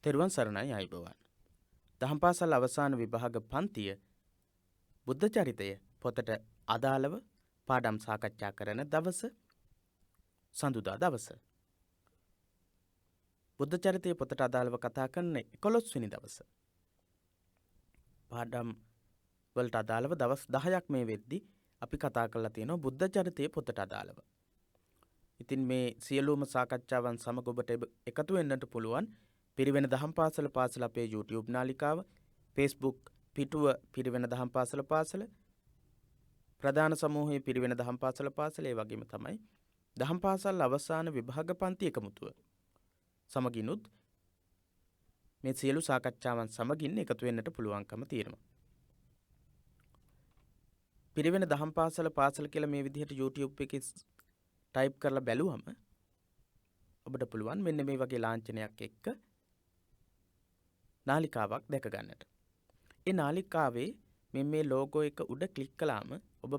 තෙරුවන් සරණයි අයිබෝවන්. දහම් පාසල් අවසාන විභාග පන්තිය බුද්ධ චරිතය පොතට අදාළව පාඩම් සාකච්ඡා කරන දවස සඳුදා දවස. බුද්ධ චරිතය පොතට අදාළව කතා කරන 11 වෙනි දවස. පාඩම් වලට අදාළව දවස් 10ක් මේ වෙද්දි අපි කතා කරලා තියෙනවා බුද්ධ චරිතය පොතට අදාළව. ඉතින් මේ සියලුම සාකච්ඡාවන් සමග ඔබට එකතු වෙන්නට පුළුවන් පිරිවෙන දහම් පාසල පාසල අපේ YouTube නාලිකාව, Facebook පිටුව පිරිවෙන දහම් පාසල පාසල, ප්‍රධාන සමූහයේ පිරිවෙන දහම් පාසල පාසල, ඒ වගේම තමයි දහම් පාසල් අවසාන විභාග පන්ති එකමුතුව. සමගිනුත් මේ සියලු සාකච්ඡාවන් සමගින් එකතු වෙන්නට පුළුවන්කම තියෙනවා. පිරිවෙන දහම් පාසල පාසල කියලා මේ විදිහට YouTube එකේ ටයිප් කරලා බැලුවම ඔබට පුළුවන් මෙන්න මේ වගේ ලාංඡනයක් එක්ක නාලිකාවක් දැක ගන්නට. ඒ නාලිකාවේ මේ ලෝගෝ එක උඩ ක්ලික් කළාම ඔබ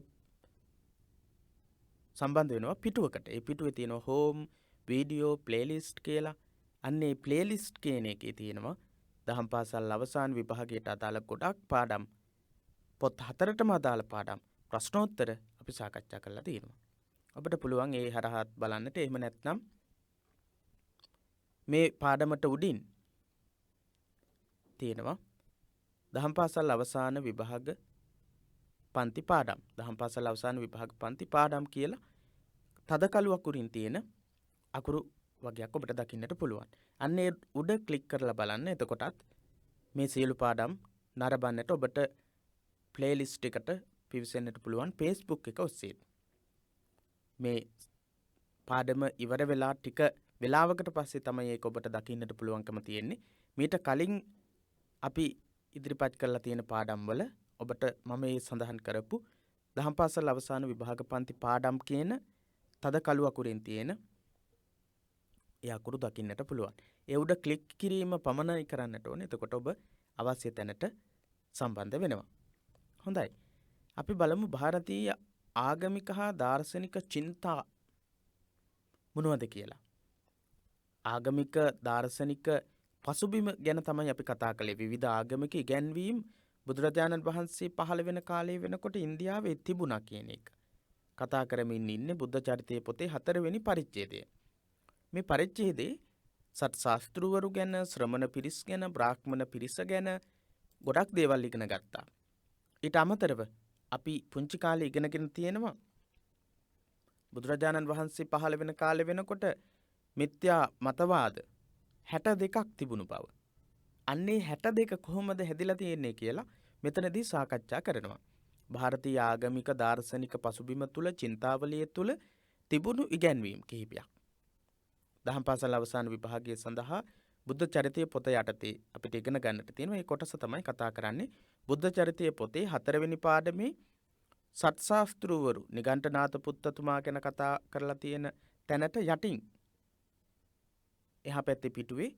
සම්බන්ධ වෙනවා පිටුවකට. ඒ පිටුවේ තියෙනවා හෝම්, වීඩියෝ, ප්ලේලිස්ට් කියලා. අන්න ඒ ප්ලේලිස්ට් කියන එකේ තියෙනවා දහම් පාසල් අවසාන විභාගයට අදාළ ගොඩක් පාඩම්, පොත් 4ටම අදාළ පාඩම්, ප්‍රශ්නෝත්තර අපි සාකච්ඡා කරලා තියෙනවා. ඔබට පුළුවන් ඒ හරහාත් බලන්නට. එහෙම නැත්නම් මේ පාඩමට උඩින් තියෙනවා දහම් පාසල් අවසාන විභාග පන්ති පාඩම්. දහම් පාසල් අවසාන විභාග පන්ති පාඩම් කියලා තද කළු අකුරින් තියෙන අකුරු වගේක් ඔබට දකින්නට පුළුවන්. අන්න ඒ උඩ ක්ලික් කරලා බලන්න. එතකොටත් මේ සියලු පාඩම් නරඹන්නට ඔබට ප්ලේලිස්ට් එකට පිවිසෙන්නට පුළුවන් Facebook එක ඔස්සේ. මේ පාඩම ඉවර වෙලා ටික වෙලාවකට පස්සේ තමයි ඒක ඔබට දකින්නට පුළුවන්කම තියෙන්නේ. මීට කලින් අපි ඉදිරිපත් කරලා තියෙන පාඩම් වල ඔබට මම මේ සඳහන් කරපු දහම් පාසල් අවසාන විභාග පන්ති පාඩම් කියන තද කළු අකුරින් තියෙන ඒ අකුරු දකින්නට පුළුවන්. ඒ උඩ ක්ලික් කිරීම පමණයි කරන්නට ඕනේ. එතකොට ඔබ අවශ්‍ය තැනට සම්බන්ධ වෙනවා. හොඳයි. අපි බලමු ಭಾರತೀಯ ආගමික හා දාර්ශනික චින්තා මොනවද කියලා. ආගමික දාර්ශනික පසුබිම ගැන තමයි අපි කතා කළේ. විවිධ ආගමික ඉගැන්වීම් බුදුරජාණන් වහන්සේ පහළ වෙන කාලේ වෙනකොට ඉන්දියාවේ තිබුණා කියන එක. කතා කරමින් ඉන්නේ බුද්ධ චරිතයේ පොතේ 4 වෙනි පරිච්ඡේදය. මේ පරිච්ඡේදයේ සත් ශාස්ත්‍රවරු ගැන, ශ්‍රමණ පිරිස් ගැන, බ්‍රාහ්මණ පිරිස ගැන ගොඩක් දේවල් ඉගෙන ගත්තා. ඊට අමතරව අපි පුංචි කාලේ ඉගෙනගෙන තියෙනවා බුදුරජාණන් වහන්සේ පහළ වෙන කාලේ වෙනකොට මිත්‍යා මතවාද 62ක් තිබුණු බව. අන්නේ 62 කොහොමද හැදිලා තියෙන්නේ කියලා මෙතනදී සාකච්ඡා කරනවා. ಭಾರತೀಯ ආගමික දාර්ශනික පසුබිම තුල, චින්තාවලිය තුල තිබුණු ඉගැන්වීම් කිහිපයක්. දහම් පාසල් අවසාන විභාගය සඳහා බුද්ධ චරිතය පොත යටතේ අපිට ඉගෙන ගන්නට තියෙනවා. මේ කොටස තමයි කතා කරන්නේ. බුද්ධ චරිතය පොතේ 4 වෙනි පාඩමේ සත්ශාස්ත්‍රවරු නිගණ්ඨනාථ පුත්තතුමා ගැන කතා කරලා තියෙන තැනට යටින් එහා පැත්තේ පිටුවේ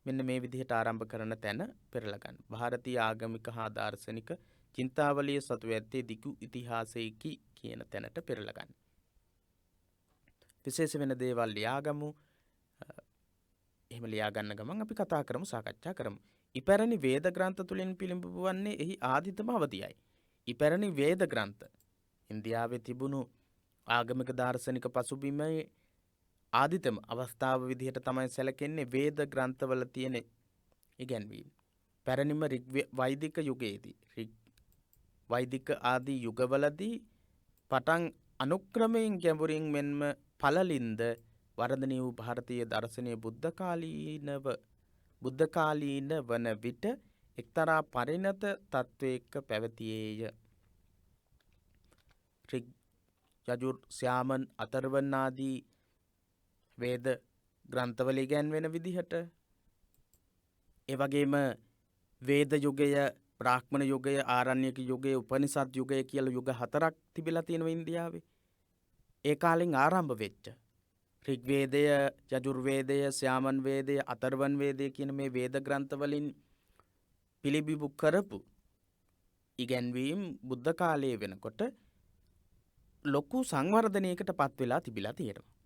මෙන්න මේ විදිහට ආරම්භ කරන තැන පෙරලා ගන්න. ಭಾರತೀಯ ආගමික හා දාර්ශනික චින්තාවලිය සතු ඇත්තේ දිගු ඉතිහාසයකි කියන තැනට පෙරලා ගන්න. විශේෂ වෙන දේවල් ලියාගමු. එහෙම ලියා ගන්න ගමන් අපි කතා කරමු, සාකච්ඡා කරමු. ඉපැරණි වේද ග්‍රන්ථ තුලින් පිළිඹවන්නේ එහි ආදිතම අවධියයි. ඉපැරණි වේද ග්‍රන්ථ ඉන්දියාවේ තිබුණු ආගමික දාර්ශනික පසුබිමේ ආදිතම අවස්ථාව විදිහට තමයි සැලකෙන්නේ වේද ග්‍රන්ථවල තියෙන ඉගැන්වීම්. පැරණිම වෛදික යුගයේදී වෛදික ආදී යුගවලදී පටන් අනුක්‍රමයෙන් ගැඹුරින් මෙන්ම පළලින්ද වර්ධනය වූ ಭಾರತೀಯ දර්ශනීය බුද්ධ කාලීන වන විට එක්තරා පරිණත තත්වයක පැවතියේය. ඍග්, යජුර්, සාමන්, අතර්වණ ආදී වේද ග්‍රන්ථවල ඉගැන්වෙන විදිහට, ඒ වගේම වේද යුගය, බ්‍රාහ්මණ යුගය, ආරණ්‍යක යුගය, උපනිෂද් යුගය කියලා යුග 4ක් තිබිලා තියෙනවා ඉන්දියාවේ. ඒ කාලෙන් ආරම්භ වෙච්ච ඍග්වේදය, යජුර්වේදය, සාමන් වේදය, අතර්වණ වේදය කියන මේ වේද ග්‍රන්ථ වලින් පිළිබිඹු කරපු ඉගැන්වීම් බුද්ධ කාලයේ වෙනකොට ලොකු සංවර්ධනයකට පත් වෙලා තිබිලා තියෙනවා.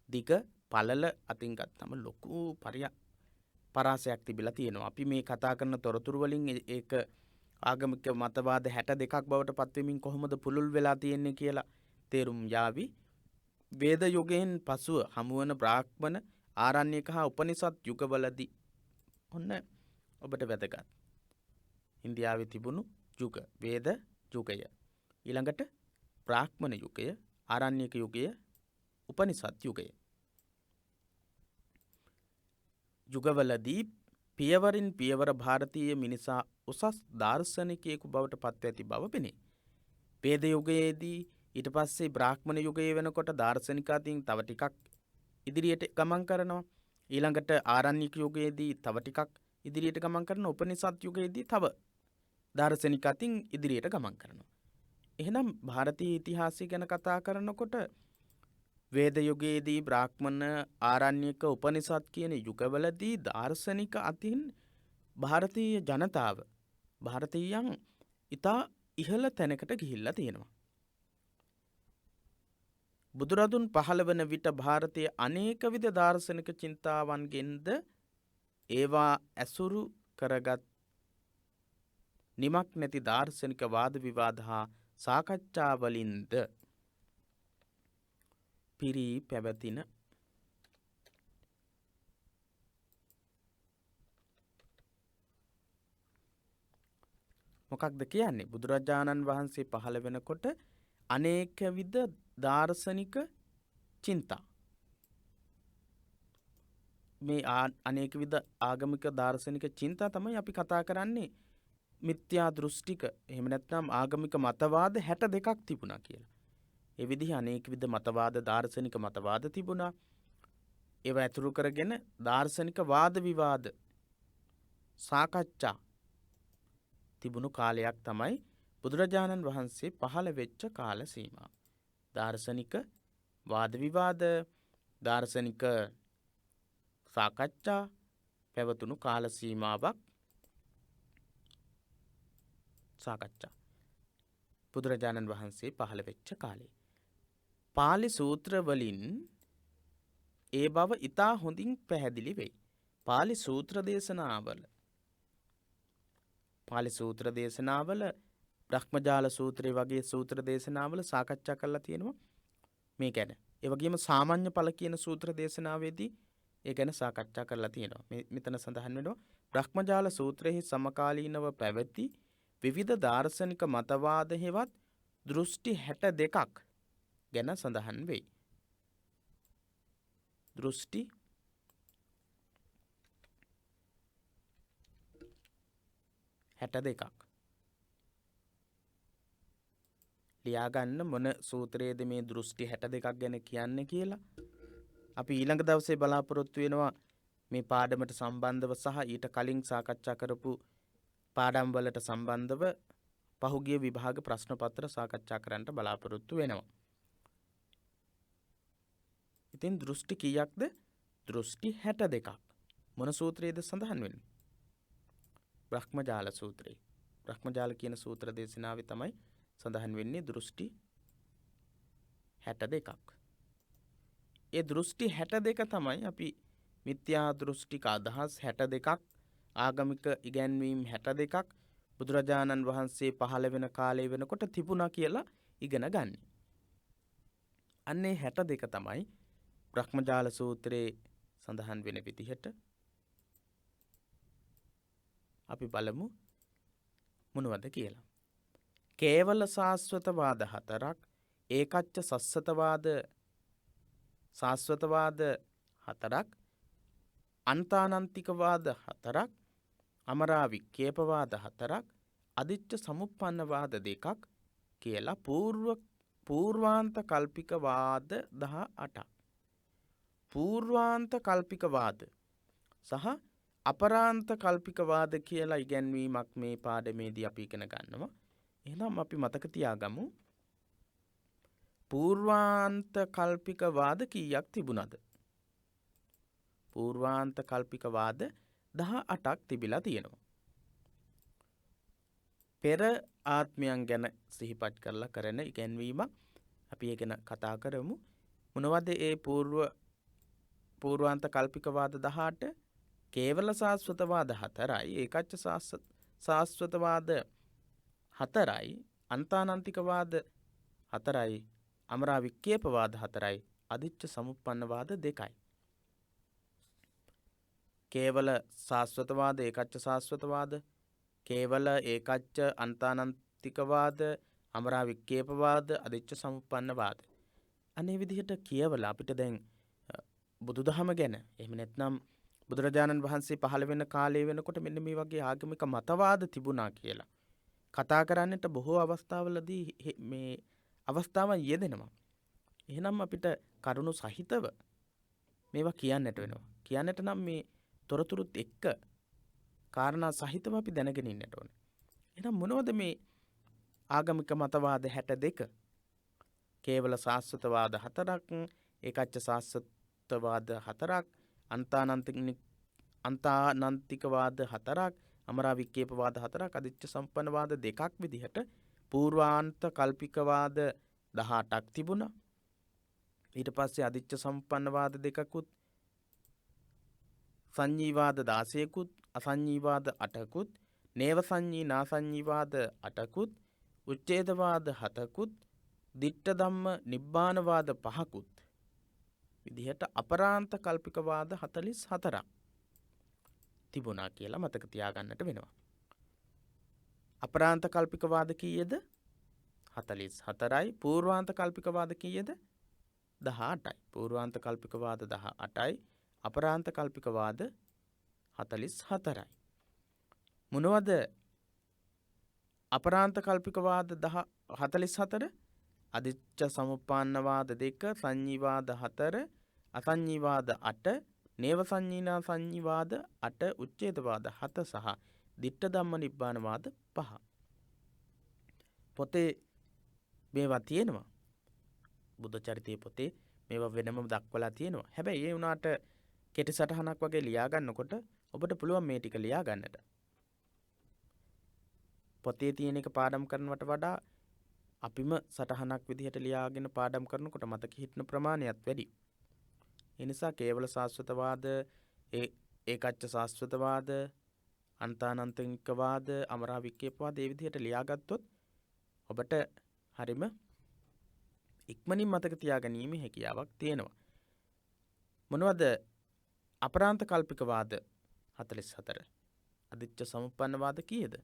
දිග පළල අතින් ගත්තම ලොකු පරාසයක් තිබිලා තියෙනවා. අපි මේ කතා කරන තොරතුරු වලින් ඒක ආගමික මතවාද 62ක් බවට පත්වෙමින් කොහොමද පුළුල් වෙලා තියෙන්නේ කියලා තේරුම් යාවි. වේද යුගයෙන් පසුව හමුවන බ්‍රාහ්මණ ආරණ්‍යක හා උපනිෂද් යුගවලදී ඔන්න ඔබට වැදගත්. ඉන්දියාවේ තිබුණු යුග වේද යුගය, ඊළඟට බ්‍රාහ්මණ යුගය, ආරණ්‍යක යුගය, උපනිෂද් යුගය. යුගවලදී පියවරින් පියවර භාරතීය මිනිසා උසස් දාර්ශනිකයෙකු බවට පත් ඇති බව පෙනේ. වේද යුගයේදී ඊට පස්සේ බ්‍රාහ්මණ යුගයේ වෙනකොට දාර්ශනික අතින් තව ටිකක් ඉදිරියට ගමන් කරනවා. ඊළඟට ආරණ්‍යක යුගයේදී තව ටිකක් ඉදිරියට ගමන් කරනවා. උපනිෂද් යුගයේදී තව දාර්ශනික අතින් ඉදිරියට ගමන් කරනවා. එහෙනම් ಭಾರತೀಯ ඉතිහාසය ගැන කතා කරනකොට වේද යුගයේදී බ්‍රාහ්මණ ආරණ්‍යක උපනිෂද් කියන යුගවලදී දාර්ශනික අතින් ಭಾರತೀಯ ජනතාව ಭಾರತೀයයන් ඉතා ඉහළ තැනකට ගිහිල්ලා තියෙනවා. බුදුරදුන් පහළ වන විට ಭಾರತයේ අනේක විද දාර්ශනික චින්තාවන්ගෙන්ද ඒවා ඇසුරු කරගත් නිමක් නැති දාර්ශනික වාද විවාද හා සාකච්ඡාවලින්ද පිරී පැවතින මොකක්ද කියන්නේ? බුදුරජාණන් වහන්සේ පහළ වෙනකොට අනේක විද දාර්ශනික චින්තා, මේ අනේක විද ආගමික දාර්ශනික චින්තා තමයි අපි කතා කරන්නේ මිත්‍යා දෘෂ්ටික, එහෙම නැත්නම් ආගමික මතවාද 62ක් තිබුණා කියලා. ඒ විදිහ අනේක විද මතවාද, දාර්ශනික මතවාද තිබුණා. ඒවා ඇතුළු කරගෙන දාර්ශනික වාද විවාද සාකච්ඡා තිබුණු කාලයක් තමයි බුදුරජාණන් වහන්සේ පහළ වෙච්ච කාල සීමාව. දාර්ශනික වාද විවාද, දාර්ශනික සාකච්ඡා පැවතුණු කාල සීමාවක් සාකච්ඡා බුදුරජාණන් වහන්සේ පහළ වෙච්ච කාලේ. පාලි සූත්‍ර වලින් ඒ බව ඉතා හොඳින් පැහැදිලි වෙයි. පාලි සූත්‍ර දේශනාවල බ්‍රහ්මජාල සූත්‍රය වගේ සූත්‍ර දේශනාවල සාකච්ඡා කරලා තියෙනවා මේ ගැන. ඒ වගේම සාමාන්‍ය ඵල කියන සූත්‍ර දේශනාවේදී ඒ ගැන සාකච්ඡා කරලා තියෙනවා. මෙතන සඳහන් වෙනවා බ්‍රහ්මජාල සූත්‍රයේ සමකාලීනව පැවති විවිධ දාර්ශනික මතවාද හෙවත් දෘෂ්ටි 62ක් ගැන සඳහන් වෙයි. දෘෂ්ටි 62ක්. ලියාගන්න මොන සූත්‍රයේද මේ දෘෂ්ටි 62ක් ගැන කියන්නේ කියලා. අපි ඊළඟ දවසේ බලාපොරොත්තු වෙනවා මේ පාඩමට සම්බන්ධව සහ ඊට කලින් සාකච්ඡා කරපු පාඩම් වලට සම්බන්ධව පහුගිය විභාග ප්‍රශ්න පත්‍ර සාකච්ඡා කරන්න බලාපොරොත්තු වෙනවා. ඉතින් දෘෂ්ටි කීයක්ද? දෘෂ්ටි 62ක්. මොන සූත්‍රයේද සඳහන් වෙන්නේ? බ්‍රහ්මජාල සූත්‍රයේ. බ්‍රහ්මජාල කියන සූත්‍ර දේශනාවේ තමයි සඳහන් වෙන්නේ දෘෂ්ටි 62ක්. ඒ දෘෂ්ටි 62 තමයි අපි මිත්‍යා දෘෂ්ටික අදහස් 62ක්, ආගමික ඉගැන්වීම් 62ක් බුදුරජාණන් වහන්සේ පහළ වෙන කාලේ වෙනකොට තිබුණා කියලා ඉගෙන ගන්න. අන්නේ 62 තමයි බ්‍රහ්මජාල සූත්‍රයේ සඳහන් වෙන විදිහට අපි බලමු මොනවද කියලා. කේවල සාස්වතවාද 4ක්, ඒකච්ච සස්සතවාද සාස්වතවාද 4ක්, අන්තානන්තිකවාද 4ක්, අමරා වික්කේපවාද 4ක්, අදිච්ච සමුප්පන්නවාද 2ක් කියලා පූර්වාන්ත කල්පික වාද 18ක්. පූර්වාන්ත කල්පික වාද සහ අපරාන්ත කල්පික වාද කියලා ඉගැන්වීමක් මේ පාඩමේදී අපි ඉගෙන ගන්නවා. එහෙනම් අපි මතක තියාගමු පූර්වාන්ත කල්පික වාද කීයක් තිබුණද? පූර්වාන්ත කල්පික වාද 18ක් තිබිලා තියෙනවා. පෙර ආත්මයන් ගැන සිහිපත් කරලා කරන ඉගැන්වීමක් අපි ඒ ගැන කතා කරමු. මොනවද ඒ පූර්වාන්ත කල්පික වාද 18? කේවල සාස්වතවාද 4යි, ඒකච්ච සාස්වතවාද 4යි, අන්තානන්තිකවාද 4යි, අමරා වික්කේපවාද 4යි, අදිච්ච සමුප්පන්නවාද 2යි. කේවල සාස්වතවාද, ඒකච්ච සාස්වතවාද, කේවල ඒකච්ච අන්තානන්තිකවාද, අමරා වික්කේපවාද, අදිච්ච සමුප්පන්නවාද. අනේ විදිහට කියවලා අපිට දැන් බුදුදහම ගැන, එහෙම නැත්නම් බුදුරජාණන් වහන්සේ පහළ වෙන කාලය වෙනකොට මෙන්න මේ වගේ ආගමික මතවාද තිබුණා කියලා කතා කරන්නට බොහෝ අවස්ථාවලදී මේ අවස්ථාවන් යෙදෙනවා. එහෙනම් අපිට කරුණු සහිතව මේවා කියන්නට වෙනවා. කියන්නට නම් මේ තොරතුරුත් එක්ක කාරණා සහිතව අපි දැනගෙන ඉන්නට ඕනේ. එහෙනම් මොනවද මේ ආගමික මතවාද 62? කේවල සාස්වතවාද 4ක්, ඒකච්ච සාස්වතවාද 4ක්, අන්තානන්තිකවාද 4ක්, අමරා වික්කේපවාද 4ක්, අදිච්ච සම්පන්නවාද 2ක් විදිහට පූර්වාන්ත කල්පිකවාද 18ක් තිබුණා. ඊට පස්සේ අදිච්ච සම්පන්නවාද 2කුත්, සංඤීවාද 16කුත්, අසංඤීවාද 8කුත්, නේව සංඤී නාසංඤීවාද 8කුත්, උච්ඡේදවාද 7කුත්, දිට්ඨ ධම්ම නිබ්බානවාද 5කුත් විදිහට අපරාන්ත කල්පිකවාද 44ක් තිබුණා කියලා මතක තියාගන්නට වෙනවා. අපරාන්ත කල්පිකවාද කීයද? 44යි. පූර්වාන්ත කල්පිකවාද කීයද? 18යි. පූර්වාන්ත කල්පිකවාද 18යි. අපරාන්ත කල්පිකවාද 44යි. මොනවද අපරාන්ත කල්පිකවාද 44? අදිච්ච සමුප්පන්නවාද 2, සංඤීවාද 4, අසංඤීවාද 8, නේව සංඤීනා සංඤීවාද 8, උච්ඡේදවාද 7 සහ දිට්ඨ ධම්ම නිබ්බානවාද 5. පොතේ මේවා තියෙනවා. බුද්ධ චරිතයේ පොතේ මේවා වෙනම දක්වලා තියෙනවා. හැබැයි ඒ වුණාට කෙටි සටහනක් වගේ ලියා ගන්නකොට ඔබට පුළුවන් මේ ටික ලියා ගන්නට. පොතේ තියෙන එක පාඩම් කරනවට වඩා අපිම සටහනක් විදිහට ලියාගෙන පාඩම් කරනකොට මතක හිටින ප්‍රමාණයත් වැඩි. ඒ නිසා කේවල සාස්වතවාද, ඒකච්ච සාස්වතවාද, අන්තානන්තිකවාද, අමරා වික්කේපවාද ඒ විදිහට ලියාගත්තොත් ඔබට හරිම ඉක්මනින් මතක තියාගැනීමේ හැකියාවක් තියෙනවා. මොනවද අපරාන්ත කල්පිකවාද 44? අදිච්ච සමුප්පන්නවාද කීයද?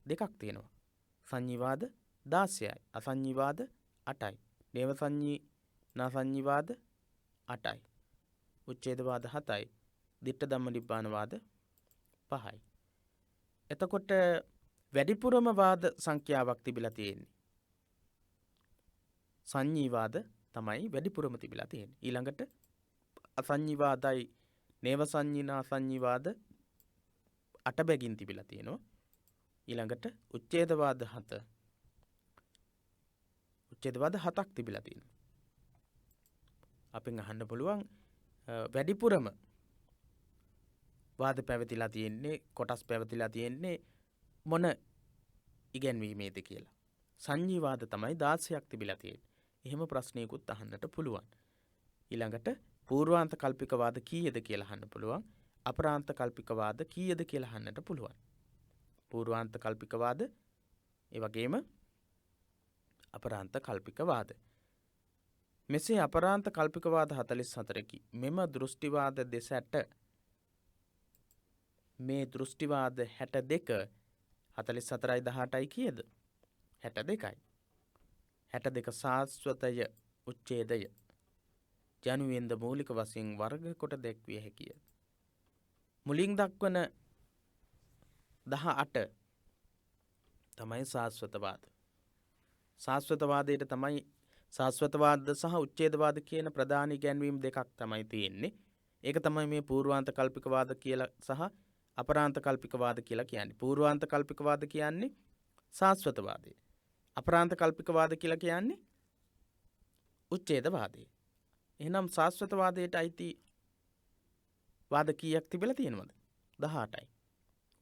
2ක් තියෙනවා. සංඤීවාද 16යි, අසංඤීවාද 8යි, නේව සංඤී නාසංඤීවාද 8යි, උච්ඡේදවාද 7යි, දිට්ඨ ධම්ම නිබ්බානවාද 5යි. එතකොට වැඩිපුරම වාද සංඛ්‍යාවක් තිබිලා තියෙන්නේ සංඤීවාද තමයි වැඩිපුරම තිබිලා තියෙන්නේ. ඊළඟට අසංඤීවාදයි, නේව සංඤීනා සංඤීවාද 8 බැගින් තිබිලා තියෙනවා. ඊළඟට උච්ඡේදවාද 7, උච්ඡේදවාද 7ක් තිබිලා තියෙනවා. අපෙන් අහන්න පුළුවන් වැඩිපුරම වාද පැවතිලා තියෙන්නේ, කොටස් පැවතිලා තියෙන්නේ මොන ඉගැන්වීමේද කියලා. සංඤීවාද තමයි 16ක් තිබිලා තියෙන්නේ. එහෙම ප්‍රශ්නයකුත් අහන්නට පුළුවන්. ඊළඟට පූර්වාන්ත කල්පිකවාද කීයද කියලා අහන්න පුළුවන්. අපරාන්ත කල්පිකවාද කීයද කියලා අහන්නට පුළුවන්. පූර්වාන්ත කල්පිකවාද ඒ වගේම අපරාන්ත කල්පිකවාද. මෙසේ අපරාන්ත කල්පිකවාද 44කි. මෙම දෘෂ්ටිවාද දෙසට මේ දෘෂ්ටිවාද 62 44යි 18යි කීයද? 62යි. 62 සාස්වතය උච්ඡේදය යනුවෙන්ද මූලික වශයෙන් වර්ග කොට දැක්විය හැකිය. මුලින් දක්වන 18 තමයි සාස්වතවාද. සාස්වතවාදයට තමයි සාස්වතවාද සහ උච්ඡේදවාද කියන ප්‍රධාන ඉගැන්වීම් දෙකක් තමයි තියෙන්නේ. ඒක තමයි මේ පූර්වාන්ත කල්පිකවාද කියලා සහ අපරාන්ත කල්පිකවාද කියලා කියන්නේ. පූර්වාන්ත කල්පිකවාද කියන්නේ සාස්වතවාදය. අපරාන්ත කල්පිකවාද කියලා කියන්නේ උච්ඡේදවාදය. එහෙනම් සාස්වතවාදයට අයිති වාද කීයක් තිබිලා තියෙනවද? 18යි.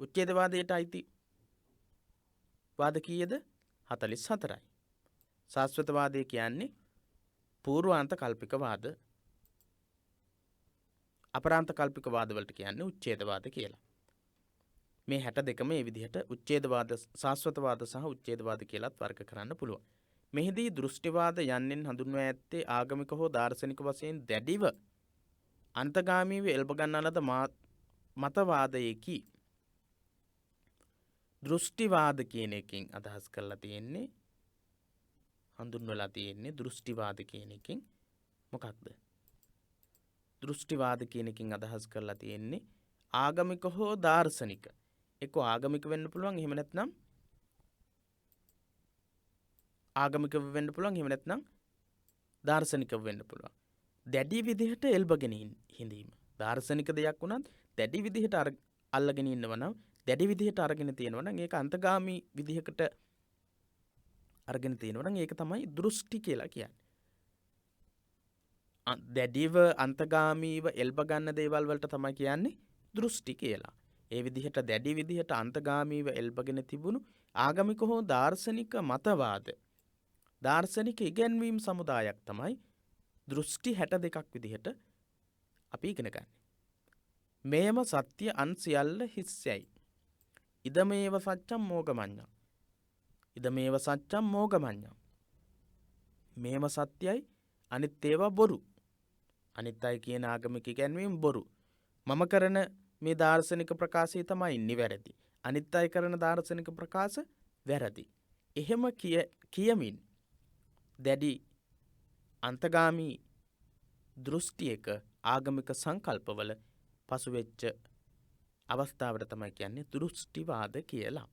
උච්ඡේදවාදයට අයිති වාද කීයද? 44යි. සාස්වතවාදය කියන්නේ පූර්වාන්ත කල්පිකවාද අපරාන්ත කල්පික වාදවලට කියන්නේ උච්ඡේදවාද කියලා. මේ 62ම මේ විදිහට උච්ඡේදවාද, සාස්වතවාද සහ උච්ඡේදවාද කියලාත් වර්ග කරන්න පුළුවන්. මෙහිදී දෘෂ්ටිවාද යන්නෙන් හඳුන්වා ඇත්තේ ආගමික හෝ දාර්ශනික වශයෙන් දැඩිව අන්තගාමීව එල්බ ගන්නා ලද මතවාදයකි. දෘෂ්ටිවාද කියන එකෙන් අදහස් කරලා තියෙන්නේ, හඳුන්වලා තියෙන්නේ දෘෂ්ටිවාද කියන එකෙන් මොකක්ද? දෘෂ්ටිවාද කියන එකෙන් අදහස් කරලා තියෙන්නේ ආගමික හෝ දාර්ශනික. එක්ක ආගමික වෙන්න පුළුවන්, එහෙම නැත්නම් ආගමික වෙන්න පුළුවන්, එහෙම නැත්නම් දාර්ශනික වෙන්න පුළුවන්. දැඩි විදිහට එල්බගෙන හිඳීම. දාර්ශනික දෙයක් වුණත් දැඩි විදිහට අල්ලගෙන ඉන්නව නම්, දැඩි විදිහට අරගෙන තියෙනවා නම් ඒක අන්තගාමී විදිහකට අරගෙන තියෙනවා නම් ඒක තමයි දෘෂ්ටි කියලා කියන්නේ. දැඩිව අන්තගාමීව එල්බ ගන්න දේවල් වලට තමයි කියන්නේ දෘෂ්ටි කියලා. ඒ විදිහට දැඩි විදිහට අන්තගාමීව එල්බගෙන තිබුණු ආගමික හෝ දාර්ශනික මතවාද, දාර්ශනික ඉගැන්වීම් සමුදායක් තමයි දෘෂ්ටි 62ක් විදිහට අපි ඉගෙන ගන්න. මේම සත්‍ය අන් සියල්ල හිස්සයි. ඉදමේව සත්‍යම් මෝගමඤ්ඤං. ඉදමේව සත්‍යම් මෝගමඤ්ඤං. මේම සත්‍යයි, අනිත් ඒවා බොරු. අනිත් අය කියන ආගමික ඉගැන්වීම් බොරු. මම කරන මේ දාර්ශනික ප්‍රකාශය තමයි නිවැරදි. අනිත් අය කරන දාර්ශනික ප්‍රකාශ වැරදි. එහෙම කියමින් දැඩි අන්තගාමී දෘෂ්ටියක ආගමික සංකල්පවල පසුවෙච්ච අවස්ථාවට තමයි කියන්නේ දෘෂ්ටිවාද කියලා.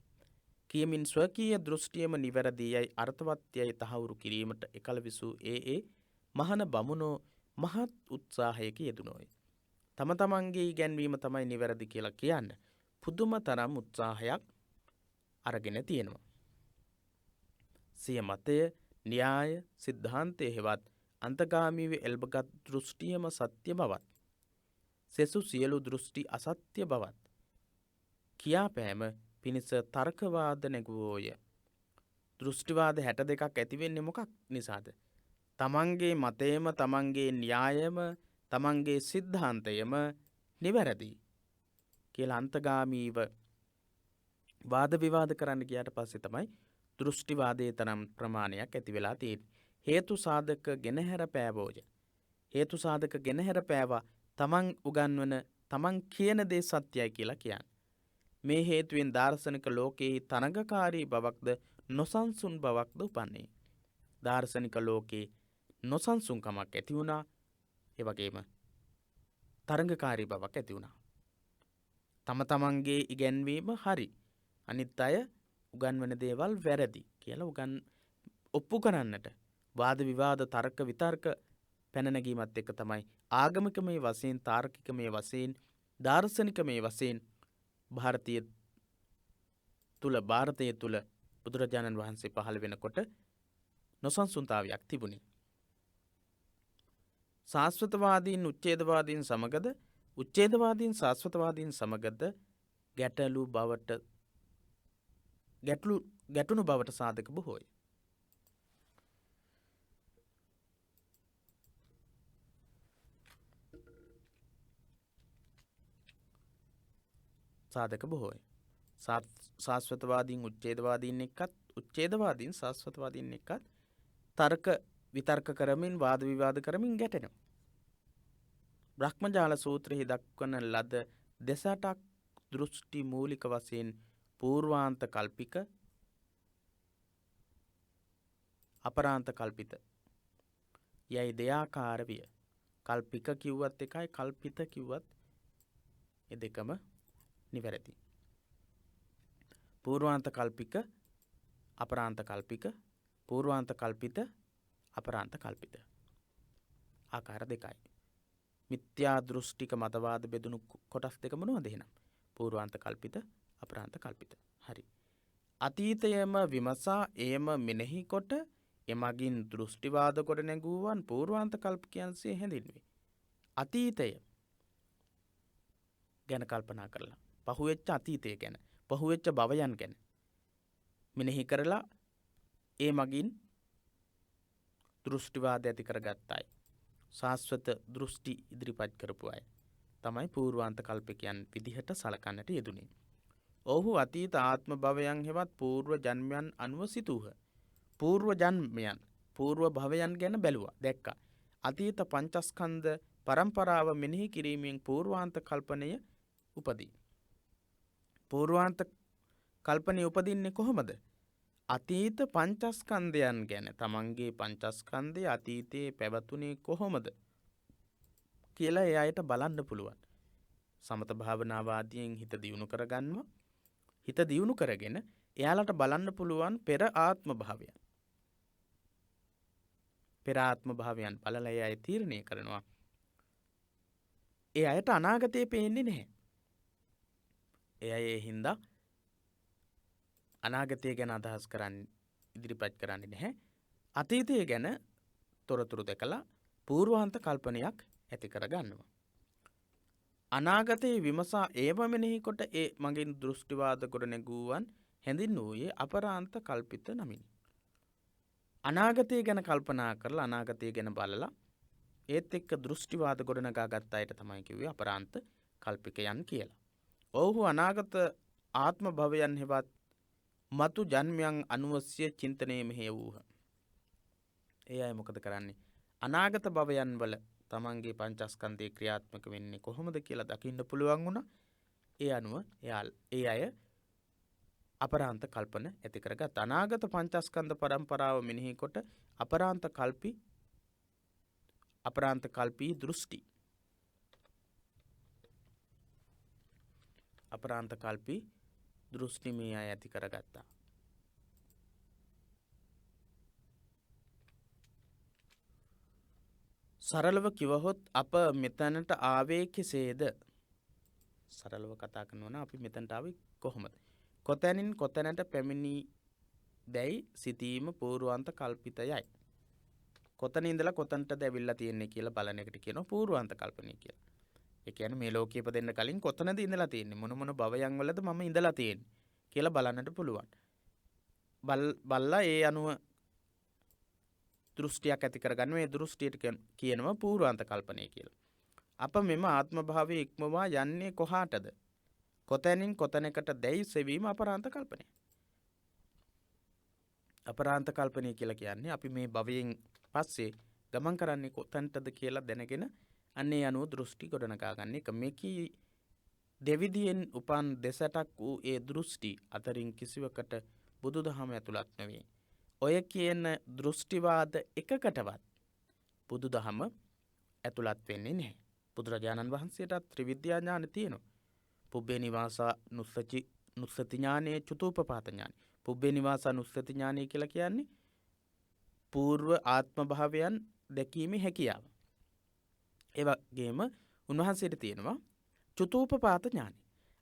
කියමින් ස්වකීය දෘෂ්ටියම නිවැරදියයි අර්ථවත්යයි තහවුරු කිරීමට එකල විසූ ඒ මහන බමුණෝ මහත් උත්සාහයක යෙදුණෝය. තම තමන්ගේ ඉගැන්වීම තමයි නිවැරදි කියලා කියන්න පුදුම තරම් උත්සාහයක් අරගෙන තියෙනවා. සිය මතය, න්‍යාය, සිද්ධාන්තය හෙවත් අන්තගාමීව එල්බගත් දෘෂ්ටියම සත්‍ය බවත්, සෙසු සියලු දෘෂ්ටි අසත්‍ය බවත් කියාපෑම පිණිස තර්කවාද නැගුවෝය. දෘෂ්ටිවාද 62ක් ඇතිවෙන්නේ මොකක් නිසාද? තමන්ගේ මතයම, තමන්ගේ න්‍යායම, තමන්ගේ සිද්ධාන්තයම නිවැරදි කියලා අන්තගාමීව වාද විවාද කරන්න ගියාට පස්සේ තමයි දෘෂ්ටිවාදයේ තරම් ප්‍රමාණයක් ඇති වෙලා තියෙන්නේ. හේතු සාධක ගෙනහැර පෑවෝය. හේතු සාධක ගෙනහැර පෑවා තමන් උගන්වන, තමන් කියන දේ සත්‍යයි කියලා කියන්නේ. මේ හේතුවෙන් දාර්ශනික ලෝකයේ තරඟකාරී බවක්ද නොසන්සුන් බවක්ද උපන්නේ. දාර්ශනික ලෝකේ නොසන්සුන්කමක් ඇති වුණා. ඒ වගේම තරඟකාරී බවක් ඇති වුණා. තම තමන්ගේ ඉගැන්වීම හරි, අනිත් අය උගන්වන දේවල් වැරදි කියලා ඔප්පු කරන්නට වාද විවාද, තර්ක විතර්ක පැන නැගීමත් එක්ක තමයි ආගමිකමය වශයෙන්, තාර්කිකමය වශයෙන්, දාර්ශනිකමය වශයෙන් ಭಾರತೀಯ තුල බුදුරජාණන් වහන්සේ පහළ වෙනකොට නොසන්සුන්තාවයක් තිබුණේ. සාස්වතවාදීන් උච්ඡේදවාදීන් සමගද, උච්ඡේදවාදීන් සාස්වතවාදීන් සමගද ගැටුණු බවට සාධක බොහෝයි. සාධක බොහෝයි. සාස්වතවාදීන් උච්ඡේදවාදීන් එක්කත්, උච්ඡේදවාදීන් සාස්වතවාදීන් එක්කත් තර්ක විතර්ක කරමින්, වාද විවාද කරමින් ගැටෙනවා. බ්‍රහ්මජාල සූත්‍රයේ දක්වන ලද 68ක් දෘෂ්ටි මූලික වශයෙන් පූර්වාන්ත කල්පික, අපරාන්ත කල්පිත යයි දෙයාකාර විය. කල්පික කිව්වත් එකයි, කල්පිත කිව්වත් ඒ දෙකම නිවැරදි. පූර්වාන්ත කල්පික, අපරාන්ත කල්පික, පූර්වාන්ත කල්පිත, අපරාන්ත කල්පිත ආකාර දෙකයි. මිත්‍යා දෘෂ්ටික මතවාද බෙදුණු කොටස් දෙක මොනවද එහෙනම්? පූර්වාන්ත කල්පිත, අපරාන්ත කල්පිත. හරි. අතීතයම විමසා එයම මෙනෙහි කොට එමගින් දෘෂ්ටිවාද කොට නැගුවන් පූර්වාන්ත කල්පිකයන්සේ හැඳින්වේ. අතීතය ගැන කල්පනා කරලා, පහුවෙච්ච අතීතය ගැන, පහුවෙච්ච භවයන් ගැන මෙනෙහි කරලා ඒ මගින් දෘෂ්ටිවාද ඇති කරගත්ත අය, සාස්වත දෘෂ්ටි ඉදිරිපත් කරපු අය. තමයි පූර්වාන්ත කල්පිකයන් විදිහට සලකන්නට යෙදුනේ. ඔහු අතීත ආත්ම භවයන් හෙවත් పూర్ව ජන්මයන් අනුව සිතූහ. పూర్ව ජන්මයන් పూర్ව භවයන් ගැන බැලුවා දැක්කා. අතීත පංචස්කන්ධ පරම්පරාව මෙනෙහි කිරීමෙන් පූර්වාන්ත කල්පනය උපදී. පූර්වාන්ත කල්පනය උපදින්නේ කොහොමද? අතීත පංචස්කන්ධයන් ගැන තමන්ගේ පංචස්කන්ධය අතීතයේ පැවතුනේ කොහොමද කියලා ඒ අයට බලන්න පුළුවන්. සමත භාවනාවාදීන් හිත දියුණු කරගන්නවා. හිත දියුණු කරගෙන එයාලට බලන්න පුළුවන් පෙර ආත්ම භාවයන්. පෙර ආත්ම භාවයන් බලලා ඒ අය තීරණය කරනවා. ඒ අයට අනාගතේ පේන්නේ නැහැ. ඒ අය ඒ හින්දා අනාගතය ගැන අදහස් කරන්නේ ඉදිරිපත් කරන්නේ නැහැ. අතීතය ගැන තොරතුරු දැකලා පූර්වාන්ත කල්පනයක් ඇති කරගන්නවා. අනාගතයේ විමසා ඒව මෙනෙහි කොට ඒ මගින් දෘෂ්ටිවාද කොට නැගුවන් හැඳින්වූයේ අපරාන්ත කල්පිත නමිනි. අනාගතය ගැන කල්පනා කරලා අනාගතය ගැන බලලා ඒත් එක්ක දෘෂ්ටිවාද ගොඩනගා ගත්ත අයට තමයි කිව්වේ අපරාන්ත කල්පිකයන් කියලා. ඔව්හු අනාගත ආත්ම භවයන් හෙවත් මතු ජන්මයන් අනුවස්ය චින්තනයේ මෙහෙයවූහ. ඒ අය මොකද කරන්නේ? අනාගත භවයන් වල තමන්ගේ පංචස්කන්ධය ක්‍රියාත්මක වෙන්නේ කොහොමද කියලා දකින්න පුළුවන් වුණා. ඒ අනුව ඒ අය අපරාන්ත කල්පන ඇති කරගත්. අනාගත පංචස්කන්ධ පරම්පරාව මෙනෙහි කොට අපරාන්ත කල්පී දෘෂ්ටි අපරාන්ත කල්පී දෘෂ්ටි මේ අය ඇති කරගත්තා. සරලව කිවහොත් අප මෙතනට ආවේ කෙසේද? සරලව කතා කරනවා නම් අපි මෙතනට ආවේ කොහොමද? කොතැනින් කොතැනට පැමිණි දැයි සිතීම පූර්වාන්ත කල්පිතයයි. කොතන ඉඳලා කොතනටද ඇවිල්ලා තියෙන්නේ කියලා බලන එකට කියනවා පූර්වාන්ත කල්පනය කියලා. ඒ කියන්නේ මේ ලෝකේ ඉපදෙන්න කලින් කොතනද ඉඳලා තියෙන්නේ, මොන මොන භවයන් වලද මම ඉඳලා තියෙන්නේ කියලා බලන්නට පුළුවන්. බල්ලා ඒ අනුව දෘෂ්ටියක් ඇති කරගන්න මේ දෘෂ්ටියට කියනවා පූර්වාන්ත කල්පනය කියලා. අප මෙම ආත්ම භාවයේ ඉක්මවා යන්නේ කොහාටද? කොතැනින් කොතැනකට දැයි සෙවීම අපරාන්ත කල්පනය. අපරාන්ත කල්පනය කියලා කියන්නේ අපි මේ භවයෙන් පස්සේ ගමන් කරන්නේ කොතැනටද කියලා දැනගෙන අන්නේ අනුව දෘෂ්ටි ගොඩනගා ගන්න එක. මේකී දෙවිදියෙන් උපන් දෙසටක් වූ ඒ දෘෂ්ටි අතරින් කිසිවකට බුදුදහම ඇතුළත් නෙවෙයි. ඔය කියන දෘෂ්ටිවාද එකකටවත් බුදුදහම ඇතුළත් වෙන්නේ නැහැ. බුදුරජාණන් වහන්සේට ත්‍රිවිද්‍යා ඥාන තියෙනවා. පුබ්බේ නිවාසා නුස්සති ඥානයේ චතුූපපාත ඥානය. පුබ්බේ නිවාසා නුස්සති ඥානය කියලා කියන්නේ పూర్ව ආත්ම භාවයන් දැකීමේ හැකියාව. ඒ වගේම උන්වහන්සේට තියෙනවා චතුූපපාත ඥානය.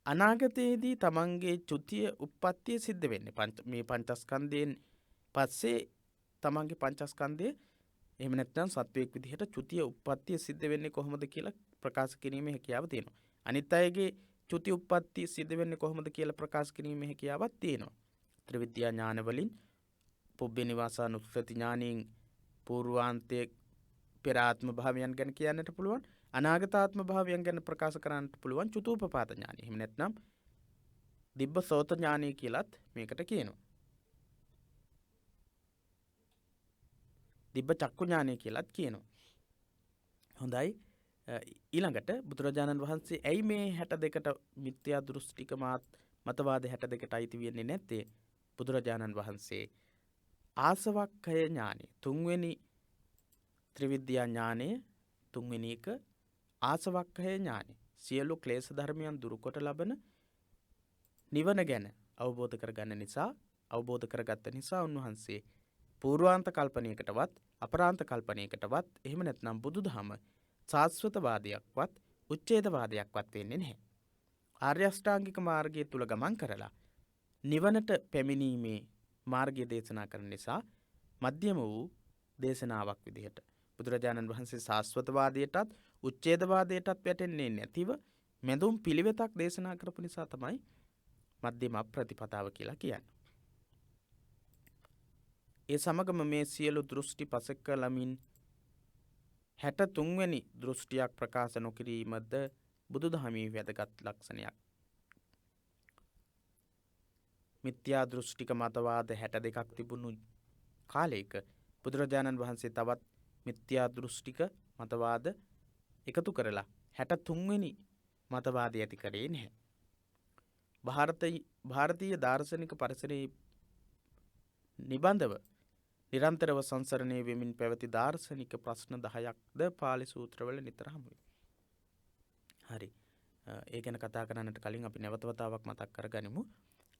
අනාගතයේදී තමන්ගේ චුතිය උප්පත්තිය සිද්ධ වෙන්නේ මේ පංචස්කන්ධයෙන් පස්සේ තමන්ගේ පංචස්කන්ධය එහෙම නැත්නම් සත්වයක් විදිහට චුතිය උප්පත්තිය සිද්ධ වෙන්නේ කොහොමද කියලා ප්‍රකාශ කිරීමේ හැකියාව තියෙනවා. අනිත් අයගේ චුති උප්පත්තිය සිද්ධ වෙන්නේ කොහොමද කියලා ප්‍රකාශ කිරීමේ හැකියාවක් තියෙනවා. ත්‍රිවිද්‍යා ඥාන වලින් පුබ්බේ නිවාසා නුස්සති ඥානයෙන් පූර්වාන්තයේ පෙර ආත්ම භාවයන් ගැන කියන්නට පුළුවන්. අනාගත ආත්ම භාවයන් ගැන ප්‍රකාශ කරන්නට පුළුවන් චතුූපපාත ඥානය. එහෙම නැත්නම් දිබ්බ සෝත ඥානය කියලාත් මේකට කියනවා. දිබ්බ චක්කු ඥානය කියලාත් කියනවා. හොඳයි. ඊළඟට බුදුරජාණන් වහන්සේ ඇයි මේ 62ට මිත්‍යා දෘෂ්ටික මතවාද 62ට අයිති වෙන්නේ නැත්තේ? බුදුරජාණන් වහන්සේ ආසවක්ඛය ඥානය තුන්වෙනි ත්‍රිවිද්‍යා ඥානය තුන්වෙනි එක ආසවක්ඛය ඥානය සියලු ක්ලේශ ධර්මයන් දුරුකොට ලබන නිවන ගැන අවබෝධ කරගත්ත නිසා උන්වහන්සේ පූර්වාන්ත කල්පනයකටවත් අපරාන්ත කල්පනයකටවත් එහෙම නැත්නම් බුදුදහම සාස්වතවාදයක්වත් උච්ඡේදවාදයක්වත් වෙන්නේ නැහැ. ආර්ය අෂ්ටාංගික මාර්ගය තුල ගමන් කරලා නිවනට පැමිණීමේ මාර්ගය දේශනා කරන නිසා මධ්‍යම වූ දේශනාවක් විදිහට බුදුරජාණන් වහන්සේ සාස්වතවාදයටත් උච්ඡේදවාදයටත් වැටෙන්නේ නැතිව මෙඳුම් පිළිවෙතක් දේශනා කරපු නිසා තමයි මධ්‍යම ප්‍රතිපදාව කියලා කියන්නේ. ඒ සමගම මේ සියලු දෘෂ්ටි පසෙක ලමින් 63 වෙනි දෘෂ්ටියක් ප්‍රකාශ නොකිරීමද බුදුදහමේ වැදගත් ලක්ෂණයක්. මිත්‍යා දෘෂ්ටික මතවාද 62ක් තිබුණු කාලයක බුදුරජාණන් වහන්සේ තවත් මිත්‍යා දෘෂ්ටික මතවාද එකතු කරලා 63 වෙනි මතවාදය ඇති කරේ නැහැ. ಭಾರತೀಯ දාර්ශනික පරිසරයේ නිබඳව නිරන්තරව සංසරණය වෙමින් පැවති දාර්ශනික ප්‍රශ්න 10ක්ද පාලි සූත්‍රවල නිතර හමු වේ. හරි. ඒ ගැන කතා කරන්නට කලින් අපි නැවත වතාවක් මතක් කරගනිමු.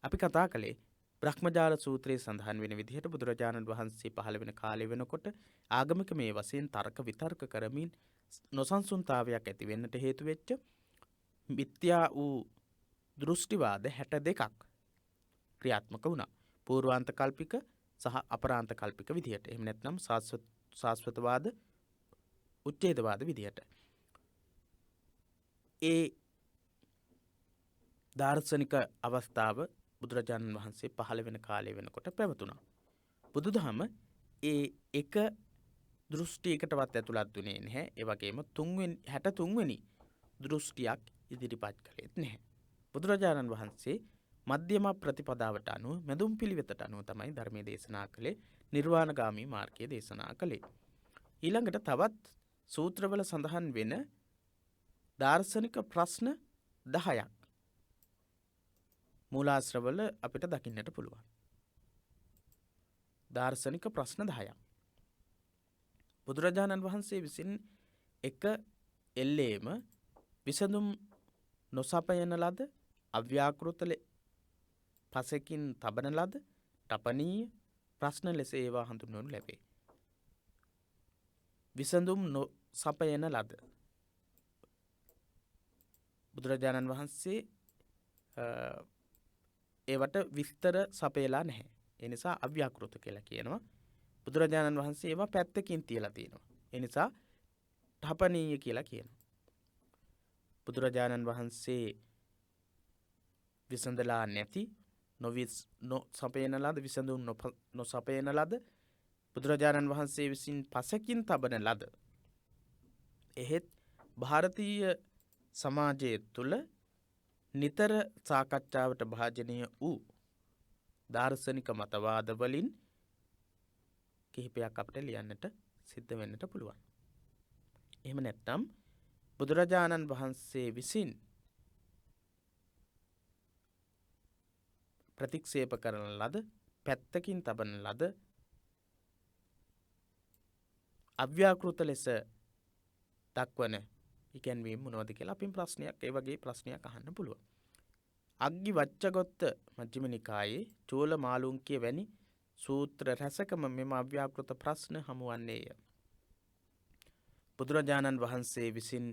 අපි කතා කළේ බ්‍රහ්මජාල සූත්‍රයේ සඳහන් වෙන විදිහට බුදුරජාණන් වහන්සේ පහළ වෙන කාලය වෙනකොට ආගමික මේ වශයෙන් තර්ක විතර්ක කරමින් නොසන්සුන්තාවයක් ඇති වෙන්නට හේතු වෙච්ච මිත්‍යා වූ දෘෂ්ටිවාද 62ක් ක්‍රියාත්මක වුණා. පූර්වාන්ත කල්පික සහ අපරාන්ත කල්පික විදිහට. එහෙම නැත්නම් සාස්වතවාද, උච්ඡේදවාද විදිහට. ඒ දාර්ශනික අවස්ථාව බුදුරජාණන් වහන්සේ පහළ වෙන කාලය වෙනකොට පැවතුණා. බුදුදහම ඒ එක දෘෂ්ටියකටවත් ඇතුළත් වුණේ නැහැ. ඒ වගේම 63 වෙනි දෘෂ්ටියක් ඉදිරිපත් කළේත් නැහැ. බුදුරජාණන් වහන්සේ මධ්‍යම ප්‍රතිපදාවට අනුව මැදුම් පිළිවෙතට අනුව තමයි ධර්මයේ දේශනා කළේ, නිර්වාණගාමී මාර්ගය දේශනා කළේ. ඊළඟට තවත් සූත්‍රවල සඳහන් වෙන දාර්ශනික ප්‍රශ්න 10ක් මූලාශ්‍රවල අපිට දකින්නට පුළුවන්. දාර්ශනික ප්‍රශ්න 10ක්. බුදුරජාණන් වහන්සේ විසින් එක එල්ලේම විසඳුම් නොසපයන ලද අව්‍යාකෘත පසකින් තබන ලද තපනීය ප්‍රශ්න ලෙස ඒවා හඳුන්වනු ලැබේ. විසඳුම් නොසපයන ලද බුදුරජාණන් වහන්සේ ඒවට විස්තර සපයලා නැහැ. ඒ නිසා අව්‍යාකෘත කියලා කියනවා. බුදුරජාණන් වහන්සේ ඒවා පැත්තකින් තියලා තියෙනවා. ඒ නිසා තපනීය කියලා කියනවා. බුදුරජාණන් වහන්සේ විසඳලා නැති නොසපයන ලද විසඳුම් නොසපයන ලද බුදුරජාණන් වහන්සේ විසින් පසකින් තබන ලද එහෙත් ಭಾರತೀಯ සමාජය තුළ නිතර සාකච්ඡාවට භාජනය වූ දාර්ශනික මතවාද වලින් කිහිපයක් අපිට ලියන්නට සිද්ධ වෙන්නට පුළුවන්. එහෙම නැත්නම් බුදුරජාණන් වහන්සේ විසින් ප්‍රතික්ෂේප කරන ලද පැත්තකින් තබන ලද අව්‍යාකෘත ලෙස දක්වන ඉගැන්වීම් මොනවද කියලා අපි ප්‍රශ්නයක් ඒ වගේ ප්‍රශ්නයක් අහන්න පුළුවන්. අග්ගි වච්චගොත්ත මජ්ක්‍ධිම නිකායේ චූල මාළුන්කිය වැනි සූත්‍ර රැසකම මෙම අව්‍යාකෘත ප්‍රශ්න හමුවන්නේය. බුදුරජාණන් වහන්සේ විසින්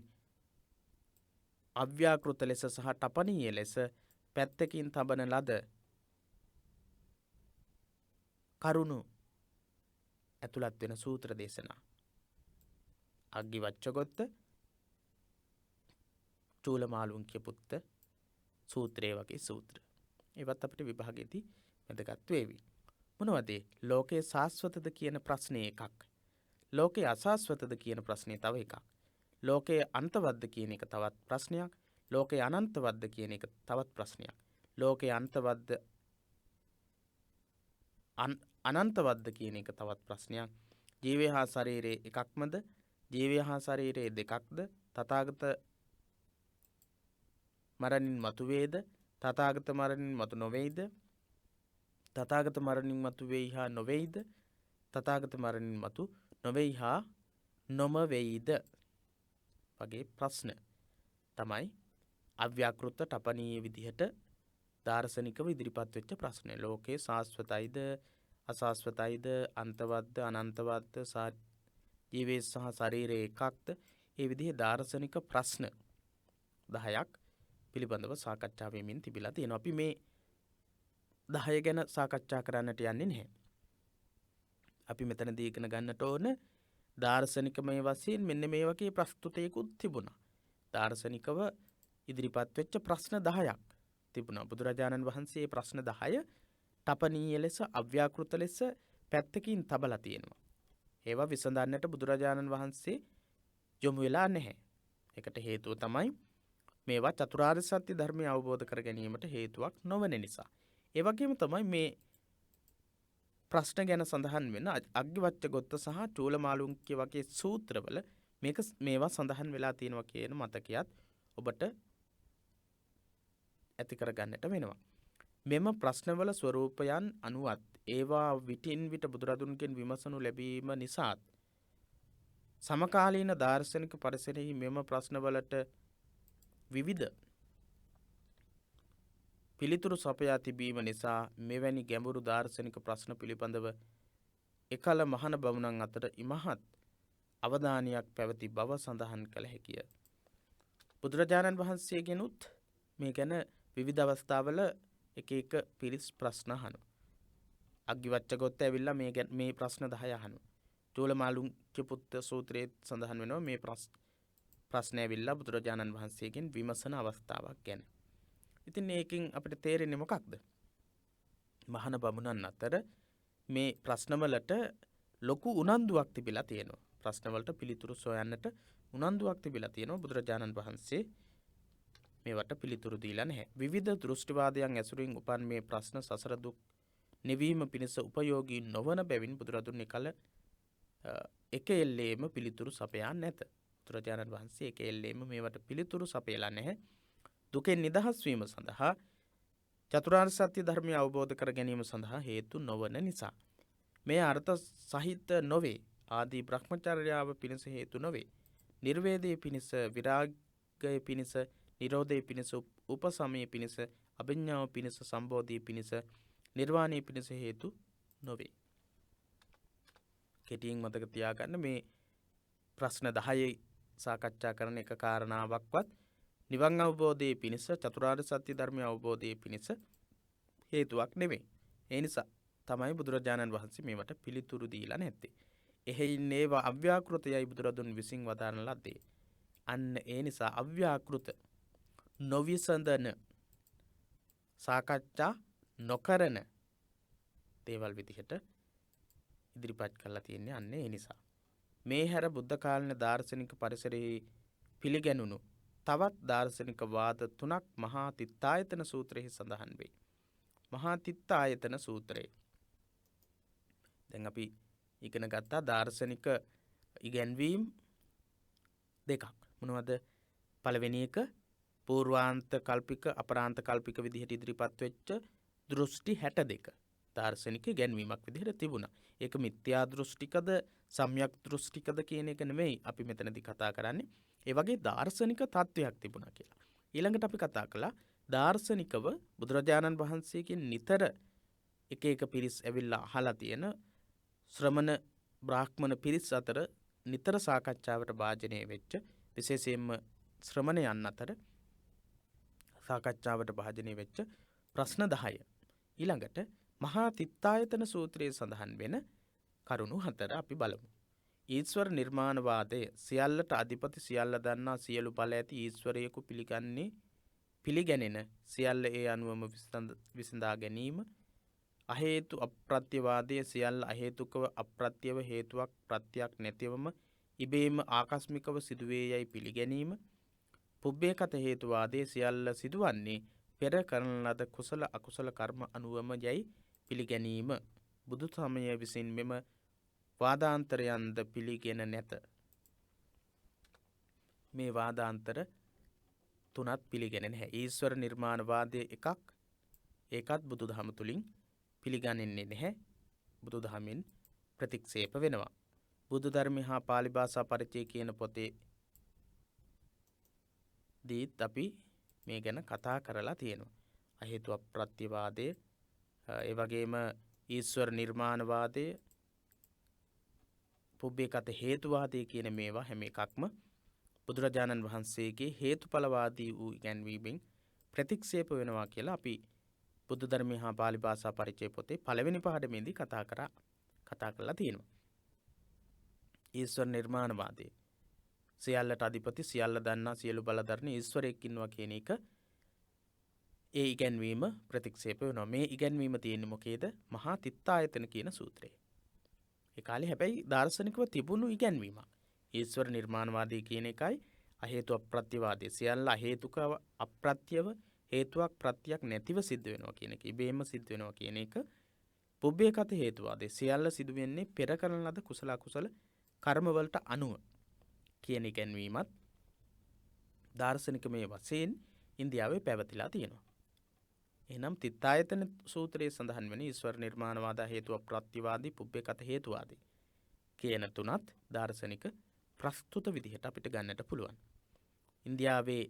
අව්‍යාකෘත ලෙස සහ තපනීය ලෙස පැත්තකින් තබන ලද කරුණු ඇතුළත් වෙන සූත්‍ර දේශනා. අග්ගි වච්චගොත්ත චූල මාළුන්කිය පුත්ත සූත්‍රය වගේ සූත්‍ර. ඒවත් අපිට විභාගයේදී වැදගත් වේවි. මොනවද? ලෝකයේ සාස්වතද කියන ප්‍රශ්නේ එකක්. ලෝකයේ අසාස්වතද කියන ප්‍රශ්නේ තව එකක්. ලෝකයේ අන්තවත්ද කියන එක තවත් ප්‍රශ්නයක්. ලෝකයේ අනන්තවත්ද කියන එක තවත් ප්‍රශ්නයක්. ලෝකයේ අන්තවත්ද අනන්තවත්ද කියන එක තවත් ප්‍රශ්නයක්. ජීවය හා ශරීරයේ එකක්මද? ජීවය හා ශරීරයේ දෙකක්ද? තථාගත මරණින් මතු වේද? තථාගත මරණින් මතු නොවේද? තථාගත මරණින් මතු වෙයි හා නොවේද? තථාගත මරණින් මතු නොවේයි හා නොම වෙයිද? වගේ ප්‍රශ්න තමයි අව්‍යාකෘත තපනීය විදිහට දාර්ශනිකව ඉදිරිපත් වෙච්ච ප්‍රශ්න. ලෝකේ සාස්වතයිද අසාස්වතයිද අන්තවත්ද අනන්තවත්ද ජීවයේ සහ ශරීරයේ එකක්ද? ඒ විදිහේ දාර්ශනික ප්‍රශ්න 10ක් පිළිබඳව සාකච්ඡා වෙමින් තිබිලා තියෙනවා. අපි මේ 10 ගැන සාකච්ඡා කරන්නට යන්නේ නැහැ. අපි මෙතනදී ඉගෙන ගන්නට ඕන දාර්ශනිකමය වශයෙන් මෙන්න මේ වගේ ප්‍රස්තුතයකුත් තිබුණා. දාර්ශනිකව ඉදිරිපත් වෙච්ච ප්‍රශ්න 10ක් තිබුණා. බුදුරජාණන් වහන්සේ මේ ප්‍රශ්න 10 තපනීය ලෙස අව්‍යාකෘත ලෙස පැත්තකින් තබලා තියෙනවා. ඒවා විසඳන්නට බුදුරජාණන් වහන්සේ යොමු වෙලා නැහැ. ඒකට හේතුව තමයි මේවා චතුරාර්ය සත්‍ය ධර්මය අවබෝධ කර ගැනීමට හේතුවක් නොවන නිසා. ඒ වගේම තමයි මේ ප්‍රශ්න ගැන සඳහන් වෙන අග්ගිවච්ඡගොත්ත සහ චූලමාලුන්ක්‍ය වගේ සූත්‍රවල මේවා සඳහන් වෙලා තියෙනවා කියන මතකයත් ඔබට ඇති කරගන්නට වෙනවා. මෙම ප්‍රශ්නවල ස්වරූපයන් අනුවත් ඒවා විටින් විට බුදුරදුන්ගෙන් විමසනු ලැබීම නිසාත් සමකාලීන දාර්ශනික පරිසරෙහි මෙම ප්‍රශ්නවලට විවිධ පිළිතුරු සපයා තිබීම නිසා මෙවැනි ගැඹුරු දාර්ශනික ප්‍රශ්න පිළිබඳව එකල මහණ බමුණන් අතර ඉමහත් අවධානයක් පැවති බව සඳහන් කළ හැකිය. බුදුරජාණන් වහන්සේගෙනුත් මේ ගැන විවිධ අවස්ථාවල එක එක පිරිස් ප්‍රශ්න අහනවා. අග්ගිවච්ඡගොත්ත ඇවිල්ලා මේ ප්‍රශ්න 10 අහනවා. චූලමාලුන්ක්‍ය පුත්ත සූත්‍රයේ සඳහන් වෙනවා මේ ප්‍රශ්න ඇවිල්ලා බුදුරජාණන් වහන්සේගෙන් විමසන අවස්ථාවක් ගැන. ඉතින් මේකෙන් අපිට තේරෙන්නේ මොකක්ද? මහණ බමුණන් අතර මේ ප්‍රශ්නවලට ලොකු උනන්දුවක් තිබිලා තියෙනවා. ප්‍රශ්නවලට පිළිතුරු සොයන්නට උනන්දුවක් තිබිලා තියෙනවා. බුදුරජාණන් වහන්සේ මේවට පිළිතුරු දීලා නැහැ. විවිධ දෘෂ්ටිවාදයන් ඇසුරින් උපන් මේ ප්‍රශ්න සසර දුක් නිවීම පිණිස උපයෝගී නොවන බැවින් බුදුරදුන් එකල එක එල්ලේම පිළිතුරු සපයා නැත. බුදුරජාණන් වහන්සේ එක එල්ලේම මේවට පිළිතුරු සපයලා නැහැ. දුකෙන් නිදහස් වීම සඳහා චතුරාර්ය සත්‍ය ධර්මය අවබෝධ කර ගැනීම සඳහා හේතු නොවන නිසා. මේ අර්ථ සහිත නොවේ. ආදී බ්‍රහ්මචර්යාව පිණිස හේතු නොවේ. නිර්වේදයේ පිණිස, විරාගයේ පිණිස, නිරෝධයේ පිණිස, උපසමයේ පිණිස, අභිඥාව පිණිස, සම්බෝධියේ පිණිස, නිර්වාණයේ පිණිස හේතු නොවේ. කෙටියෙන් මතක තියාගන්න මේ ප්‍රශ්න 10 සාකච්ඡා කරන එක කාරණාවක්වත් නිවන් අවබෝධයේ පිණිස චතුරාර්ය සත්‍ය ධර්මය අවබෝධයේ පිණිස හේතුවක් නෙවෙයි. ඒ නිසා තමයි බුදුරජාණන් වහන්සේ මේවට පිළිතුරු දීලා නැත්තේ. එහෙයින් ඒවා අව්‍යාකෘතයයි බුදුරදුන් විසින් වදාරන ලද්දේ. අන්න ඒ නිසා අව්‍යාකෘත නොවිසඳන සාකච්ඡා නොකරන දේවල් විදිහට ඉදිරිපත් කරලා තියෙන්නේ අන්න ඒ නිසා. මේ හැර බුද්ධ කාලීන දාර්ශනික පරිසරයේ පිළිගැනුණු තවත් දාර්ශනික වාද 3ක් මහා තිත්තායතන සූත්‍රයේ සඳහන් වේ. මහා තිත්තායතන සූත්‍රය. දැන් අපි ඉගෙන ගත්තා දාර්ශනික ඉගැන්වීම් දෙකක්. මොනවද? පළවෙනි එක පූර්වාන්ත කල්පික අපරාන්ත කල්පික විදිහට ඉදිරිපත් වෙච්ච දෘෂ්ටි 62 දාර්ශනික ඉගැන්වීමක් විදිහට තිබුණා. ඒක මිත්‍යා දෘෂ්ටිකද සම්‍යක් දෘෂ්ටිකද කියන එක නෙමෙයි අපි මෙතනදී කතා කරන්නේ. ඒ වගේ දාර්ශනික තත්වයක් තිබුණා කියලා. ඊළඟට අපි කතා කළා දාර්ශනිකව බුදුරජාණන් වහන්සේගෙන් නිතර එක එක පිරිස් ඇවිල්ලා අහලා තියෙන ශ්‍රමණ බ්‍රාහ්මණ පිරිස් අතර නිතර සාකච්ඡාවට භාජනය වෙච්ච විශේෂයෙන්ම ශ්‍රමණයන් අතර සාකච්ඡාවට භාජනය වෙච්ච ප්‍රශ්න 10. ඊළඟට මහා තිත්තායතන සූත්‍රයේ සඳහන් වෙන කරුණු 4 අපි බලමු. ඊශ්වර නිර්මාණවාදය සියල්ලට අධිපති සියල්ල දන්නා සියලු බල ඇති ඊශ්වරයෙකු පිළිගැනෙන සියල්ල ඒ අනුවම විසඳා ගැනීම. අහේතු අප්‍රත්‍යවාදය සියල්ල අහේතුකව අප්‍රත්‍යව හේතුවක් ප්‍රත්‍යක් නැතිවම ඉබේම ආකස්මිකව සිදුවේ යයි පිළිගැනීම. පුබ්බේකත හේතුවාදයේ සියල්ල සිදුවන්නේ පෙර කරන ලද කුසල අකුසල කර්ම අනුවම යයි පිළිගැනීම. බුදු සමය විසින් මෙම වාදාන්තරයන්ද පිළිගෙන නැත. මේ වාදාන්තර 3ත් පිළිගෙන නැහැ. ඊශ්වර නිර්මාණවාදය එකක්. ඒකත් බුදුදහම තුලින් පිළිගන්නේ නැහැ. බුදුදහමින් ප්‍රතික්ෂේප වෙනවා. බුදු ධර්මය හා පාලි භාෂා පරිචය කියන පොතේ දීත් අපි මේ ගැන කතා කරලා තියෙනවා. අහේතු අප්‍රත්‍යවාදය, ඒ වගේම ඊශ්වර නිර්මාණවාදය, පුබ්බේකත හේතුවාදය කියන මේවා හැම එකක්ම බුදුරජාණන් වහන්සේගේ හේතුඵලවාදී වූ ඉගැන්වීමෙන් ප්‍රතික්ෂේප වෙනවා කියලා අපි බුදු ධර්මය හා පාලි භාෂා පරිචය පොතේ පළවෙනි පාඩමේදී කතා කරලා තියෙනවා. ඊශ්වර නිර්මාණවාදය සියල්ලට අධිපති සියල්ල දන්නා සියලු බලධර්ණ ඊශ්වරයෙක් ඉන්නවා කියන එක ඒ ඉගැන්වීම ප්‍රතික්ෂේප වෙනවා. මේ ඉගැන්වීම තියෙන්නේ මොකේද? මහා තිත්තායතන කියන සූත්‍රයේ. ඒ කාලේ හැබැයි දාර්ශනිකව තිබුණු ඉගැන්වීමක්. ඊශ්වර නිර්මාණවාදී කියන එකයි අහේතු අප්‍රත්‍යවාදී සියල්ල හේතුක අප්‍රත්‍යව හේතුවක් ප්‍රත්‍යක් නැතිව සිද්ධ වෙනවා කියන එක. ඉබේම සිද්ධ වෙනවා කියන එක. පුබ්බේකත හේතුවාදී සියල්ල සිදු වෙන්නේ පෙර කරන ලද කුසල අකුසල කර්මවලට අනුව කියන ඉගැන්වීමත් දාර්ශනිකමය වශයෙන් ඉන්දියාවේ පැවතිලා තියෙනවා. එහෙනම් තිත්තායතන සූත්‍රයේ සඳහන් වෙන ඊශ්වර නිර්මාණවාද හේතුව ප්‍රත්‍යවාදී පුබ්බේකත හේතුවාදී කියන තුනත් දාර්ශනික ප්‍රස්තුත විදිහට අපිට ගන්නට පුළුවන්. ඉන්දියාවේ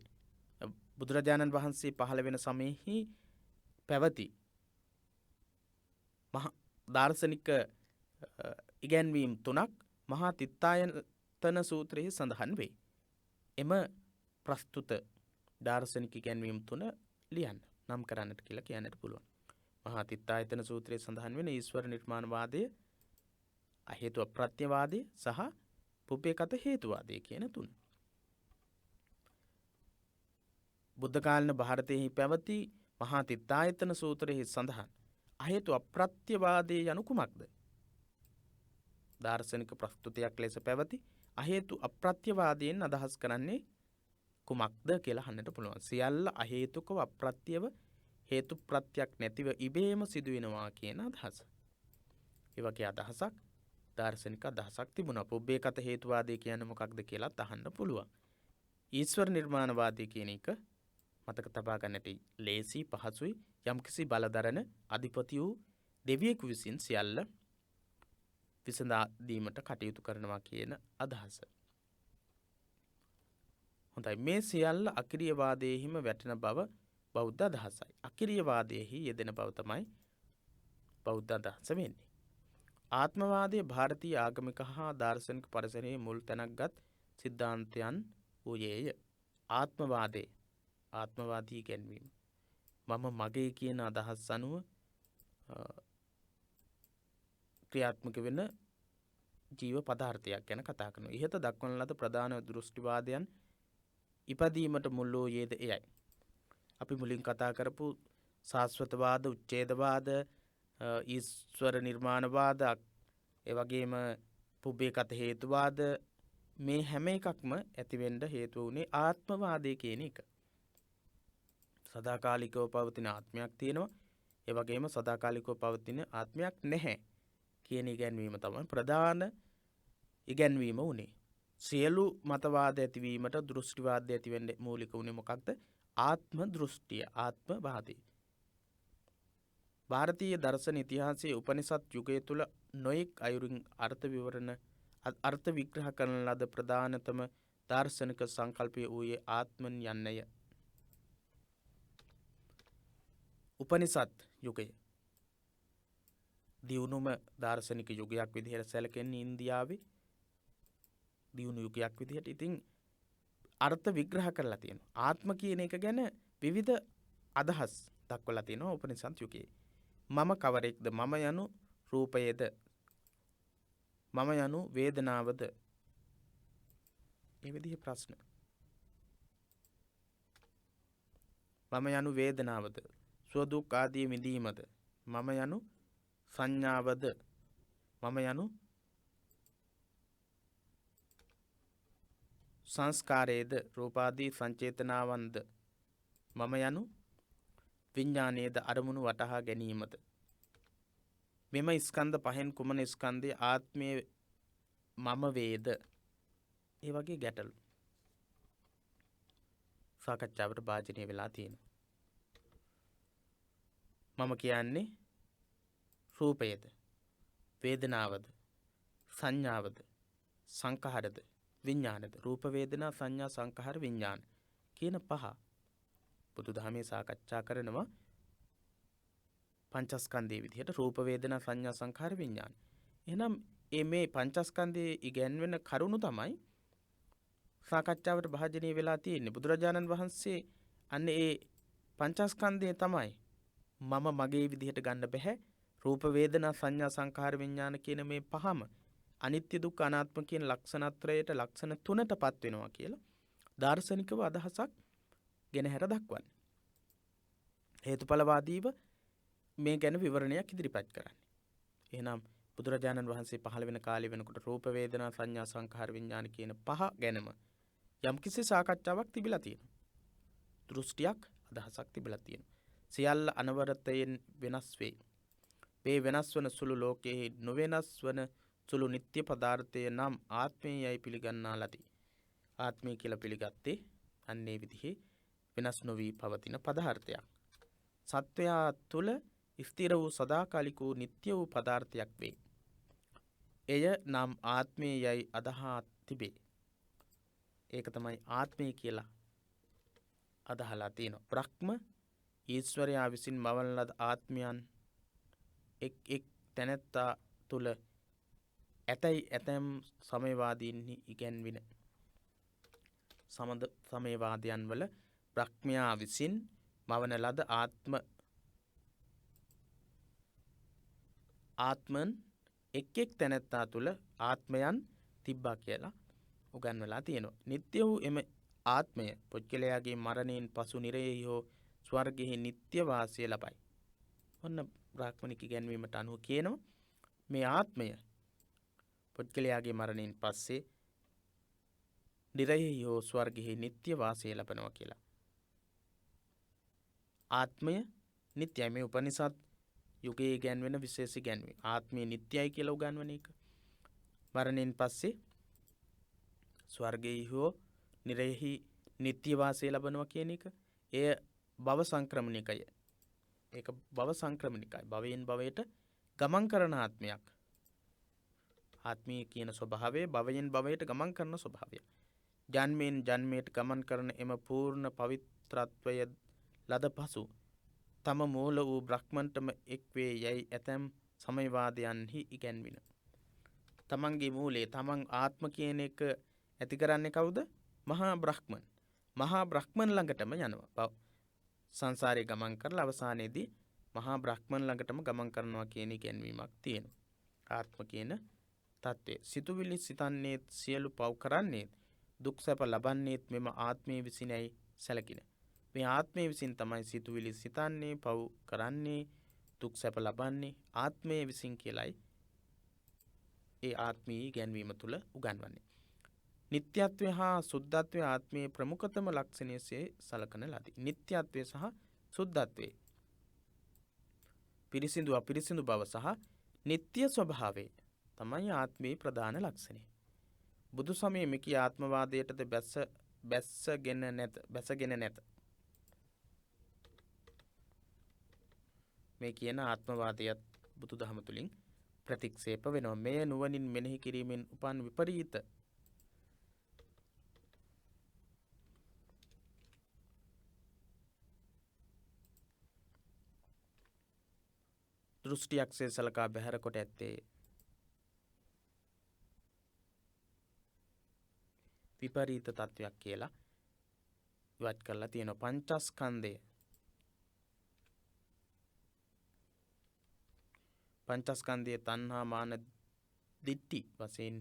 බුදුරජාණන් වහන්සේ පහළ වෙන සමයෙහි පැවති දාර්ශනික ඉගැන්වීම් තුනක් මහා තිත්තායතන සූත්‍රයේ සඳහන් වේ. එම ප්‍රස්තුත දාර්ශනික ඉගැන්වීම් තුන ලියන්න නම් කරන්නට කියලා කියන්නට පුළුවන්. මහා තිත්තායතන සූත්‍රයේ සඳහන් වෙන ඊශ්වර නිර්මාණවාදය, අහේතු අප්‍රත්‍යවාදය සහ පුබ්බේකත හේතුවාදය කියන තුන. බුද්ධ කාලීන ಭಾರತයේ පැවති මහා තිත්තායතන සූත්‍රයේ සඳහන් අහේතු අප්‍රත්‍යවාදය යනු කුමක්ද? දාර්ශනික ප්‍රස්තුතියක් ලෙස පැවති අහේතු අප්‍රත්‍යවාදයෙන් අදහස් කරන්නේ කුමක්ද කියලා අහන්නට පුළුවන්. සියල්ල අහේතුකව අප්‍රත්‍යව හේතු ප්‍රත්‍යක් නැතිව ඉබේම සිදුවෙනවා කියන අදහස. ඒ වගේ අදහසක් දාර්ශනික අදහසක් තිබුණා. පුබ්බේකත හේතුවාදය කියන්නේ මොකක්ද කියලාත් අහන්න පුළුවන්. ඊශ්වර නිර්මාණවාදය කියන එක මතක තබා ගන්නට ලේසි පහසුයි. යම්කිසි බලදරන අධිපති වූ දෙවියෙකු විසින් සියල්ල විසඳා දීමට කටයුතු කරනවා කියන අදහස. හොඳයි, මේ සියල්ල අකිරියවාදයේහිම වැටෙන බව බෞද්ධ අදහසයි. අකිරියවාදයේහි යෙදෙන බව තමයි බෞද්ධ අදහස වෙන්නේ. ආත්මවාදයේ ಭಾರತೀಯ ආගමික හා දාර්ශනික පරිසරයේ මුල් තැනක්ගත් සිද්ධාන්තයන් වූයේය. ආත්මවාදී ගැන්වීම මම මගේ කියන අදහස් අනුව ක්‍රියාත්මක වෙන ජීව පදාර්ථයක් ගැන කතා කරනවා. ඉහත දක්වන ලද ප්‍රධාන දෘෂ්ටිවාදයන් ඉපදීමට මුල් වූයේද එයයි. අපි මුලින් කතා කරපු සාස්වතවාද, උච්ඡේදවාද, ඊශ්වර නිර්මාණවාද, ඒ වගේම පුබ්බේකත හේතුවාද, මේ හැම එකක්ම ඇතිවෙන්න හේතු වුණේ ආත්මවාදය කියන එක. සදාකාලිකව පවතින ආත්මයක් තියෙනවා, ඒ වගේම සදාකාලිකව පවතින ආත්මයක් නැහැ කියන ඉගැන්වීම තමයි ප්‍රධාන ඉගැන්වීම උනේ. සියලු මතවාද ඇතිවීමට දෘෂ්ටිවාදය ඇතිවෙන්න මූලික උනේ මොකක්ද? ආත්ම දෘෂ්ටිය, ආත්මවාදය. ಭಾರತೀಯ දර්ශන ඉතිහාසයේ උපනිෂද් යුගය තුල නොයෙක් අයුරින් අර්ථ විග්‍රහ කරන ලද ප්‍රධානතම දාර්ශනික සංකල්පය වූයේ ආත්මන් යන්නය. උපනිෂද් යුගය දියුණුම දාර්ශනික යුගයක් විදිහට සැලකෙන්නේ ඉන්දියාවේ දියුණු යුගයක් විදිහට. ඉතින් අර්ථ විග්‍රහ කරලා තියෙනවා. ආත්ම කියන එක ගැන විවිධ අදහස් දක්වලා තියෙනවා උපනිෂද් යුගයේ. මම කවරෙක්ද? මම යනු රූපයේද? මම යනු වේදනාවද? මේ විදිහේ ප්‍රශ්න. මම යනු වේදනාවද? සුව දුක් ආදී විඳීමද? මම යනු සංඥාවද? මම යනු සංස්කාරයේද? රූපාදී සංචේතනාවන්ද? මම යනු විඥානයේද? අරමුණු වටහා ගැනීමද? මෙම ස්කන්ධ පහෙන් කුමන ස්කන්ධයේ ආත්මයේ මම වේද? ඒ වගේ ගැටලු සාකච්ඡාවට භාජනය වෙලා තියෙනවා. මම කියන්නේ රූපයද? වේදනාවද? සංඥාවද? සංඛාරද? විඥානද? රූප, වේදනා, සංඥා, සංඛාර, විඥාන කියන පහ බුදුදහමේ සාකච්ඡා කරනවා පංචස්කන්ධයේ විදිහට. රූප, වේදනා, සංඥා, සංඛාර, විඥාන. එහෙනම් මේ පංචස්කන්ධයේ ඉගැන්වෙන කරුණු තමයි සාකච්ඡාවට භාජනය වෙලා තියෙන්නේ. බුදුරජාණන් වහන්සේ අන්න ඒ පංචස්කන්ධය තමයි මම මගේ විදිහට ගන්න බෑ. රූප, වේදනා, සංඥා, සංඛාර, විඥාන කියන මේ පහම අනිත්‍ය, දුක්ඛ, අනාත්ම කියන ලක්ෂණත්‍රයට ලක්ෂණ තුනටපත් වෙනවා කියලා දාර්ශනිකව අදහසක් ගෙනහැර දක්වන්නේ. හේතුඵලවාදීව මේ ගැන විවරණයක් ඉදිරිපත් කරන්නේ. එහෙනම් බුදුරජාණන් වහන්සේ පහළ වෙන කාලේ වෙනකොට රූප, වේදනා, සංඥා, සංඛාර, විඥාන කියන පහ ගැනම යම්කිසි සාකච්ඡාවක් තිබිලා තියෙනවා. දෘෂ්ටියක් අදහසක් තිබිලා තියෙනවා. සියල්ල අනවරතයෙන් වෙනස් වේ. මේ වෙනස් වන සුළු ලෝකයේ නොවෙනස් වන සුළු නිත්‍ය පදාර්ථය නම් ආත්මයයි පිළිගන්නා ලදී. ආත්මය කියලා පිළිගත්තේ අන්නේ විදිහේ වෙනස් නොවී පවතින පදාර්ථයක්. සත්වයා තුළ ස්ථිර වූ සදාකාලික වූ නිත්‍ය වූ පදාර්ථයක් වේ. එය නම් ආත්මයයි අදහා තිබේ. ඒක තමයි ආත්මය කියලා අදහලා තියෙනවා. බ්‍රහ්ම ඊශ්වරයා විසින් මවන ලද ආත්මයන් එක් තැනැත්තා තුළ ඇතැයි ඇතැම් සමයවාදීන්හි ඉගැන්වින සමයවාදයන් වල බ්‍රහ්මයා විසින් මවන ලද ආත්මන් එක් තැනැත්තා තුළ ආත්මයන් තිබ්බා කියලා උගන්වලා තියෙනවා. නිත්‍ය වූ එම ආත්මය පුද්ගලයාගේ මරණයෙන් පසු නිරයෙහි හෝ ස්වර්ගයෙහි නිත්‍ය වාසය ලබයි. ඔන්න බ්‍රාහ්මණික ඉගැන්වීමට අනුව කියනවා මේ ආත්මය පුද්ගලයාගේ මරණයෙන් පස්සේ නිරයෙහි හෝ ස්වර්ගයෙහි නිත්‍ය වාසය ලබනවා කියලා. ආත්මය නිත්‍යයි. මේ උපනිෂද් යුගයේ ඉගැන්වෙන විශේෂ ඉගැන්වීම. ආත්මය නිත්‍යයි කියලා උගන්වන එක. මරණයෙන් පස්සේ ස්වර්ගයෙහි හෝ නිරයෙහි නිත්‍ය වාසය ලබනවා කියන එක එය භව සංක්‍රමණිකය. ඒක භව සංක්‍රමණිකයි. භවයෙන් භවයට ගමන් කරන ආත්මයක්. ආත්මය කියන ස්වභාවය භවයෙන් භවයට ගමන් කරන ස්වභාවය. ජන්මයෙන් ජන්මයට ගමන් කරන එම පූර්ණ පවිත්‍රත්වය ලද පසු තම මූල වූ බ්‍රහ්මන්ටම එක් වේ යයි ඇතැම් සමයවාදයන්හි ඉගැන්වින. තමන්ගේ මූලයේ තමන් ආත්ම කියන එක ඇති කරන්නේ කවුද? මහා බ්‍රහ්මන්. මහා බ්‍රහ්මන් ළඟටම යනවා. සංසාරේ ගමන් කරලා අවසානයේදී මහා බ්‍රහ්මන් ළඟටම ගමන් කරනවා කියන ඉගැන්වීමක් තියෙනවා. ආත්ම කියන තත්ත්වය. සිතුවිලි සිතන්නේත් සියලු පව් කරන්නේත් දුක් සැප ලබන්නේත් මෙම ආත්මයේ විසිනයි සැලකින. මේ ආත්මයේ විසින් තමයි සිතුවිලි සිතන්නේ, පව් කරන්නේ, දුක් සැප ලබන්නේ ආත්මයේ විසින් කියලයි ඒ ආත්මීය ඉගැන්වීම තුළ උගන්වන්නේ. නිත්‍යත්වය හා සුද්ධත්වය ආත්මයේ ප්‍රමුඛතම ලක්ෂණයසේ සලකන ලදී. නිත්‍යත්වය සහ සුද්ධත්වය පිරිසිදු අපිරිසිදු බව සහ නිත්‍ය ස්වභාවය තමයි ආත්මයේ ප්‍රධාන ලක්ෂණය. බුදු සමයේ මෙකී ආත්මවාදයටද බැසගෙන නැත. මේ කියන ආත්මවාදයත් බුදු දහම තුළින් ප්‍රතික්ෂේප වෙනවා. මෙය නුවණින් මෙනෙහි කිරීමෙන් උපන් විපරීත දෘෂ්ටියක්සේ සලකා බැහැර කොට ඇත්තේ විපරීත තත්වයක් කියලා ඉවත් කරලා තියෙනවා. පංචස්කන්ධයේ තණ්හා මාන දිට්ඨි වශයෙන්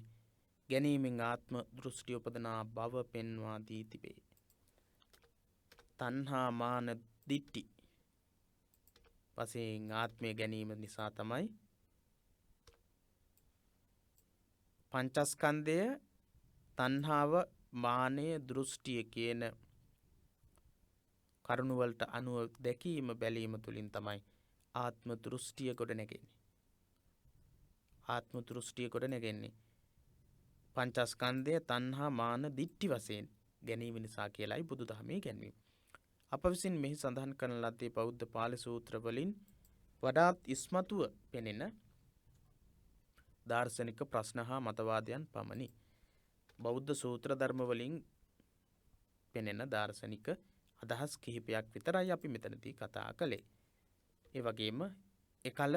ගැනීමෙන් ආත්ම දෘෂ්ටි උපදනා බව පෙන්වා දී තිබේ. තණ්හා මාන දිට්ඨි වශයෙන් ආත්මය ගැනීම නිසා තමයි පංචස්කන්ධය තණ්හාව මානය දෘෂ්ටිය කියන කරුණු වලට අනුව දැකීම බැලීම තුළින් තමයි ආත්ම දෘෂ්ටිය ගොඩ නැගෙන්නේ. ආත්ම දෘෂ්ටිය ගොඩ නැගෙන්නේ පංචස්කන්ධය තණ්හා මාන දිට්ඨි වශයෙන් ගැනීම නිසා කියලායි බුදුදහමේ ගැන්වීම. අප විසින් මෙහි සඳහන් කරන ලද්දේ බෞද්ධ පාලි සූත්‍ර වලින් වඩාත් ඉස්මතුව පෙනෙන දාර්ශනික ප්‍රශ්න හා මතවාදයන් පමණි. බෞද්ධ සූත්‍ර ධර්ම වලින් පෙනෙන දාර්ශනික අදහස් කිහිපයක් විතරයි අපි මෙතනදී කතා කළේ. ඒ වගේම එකල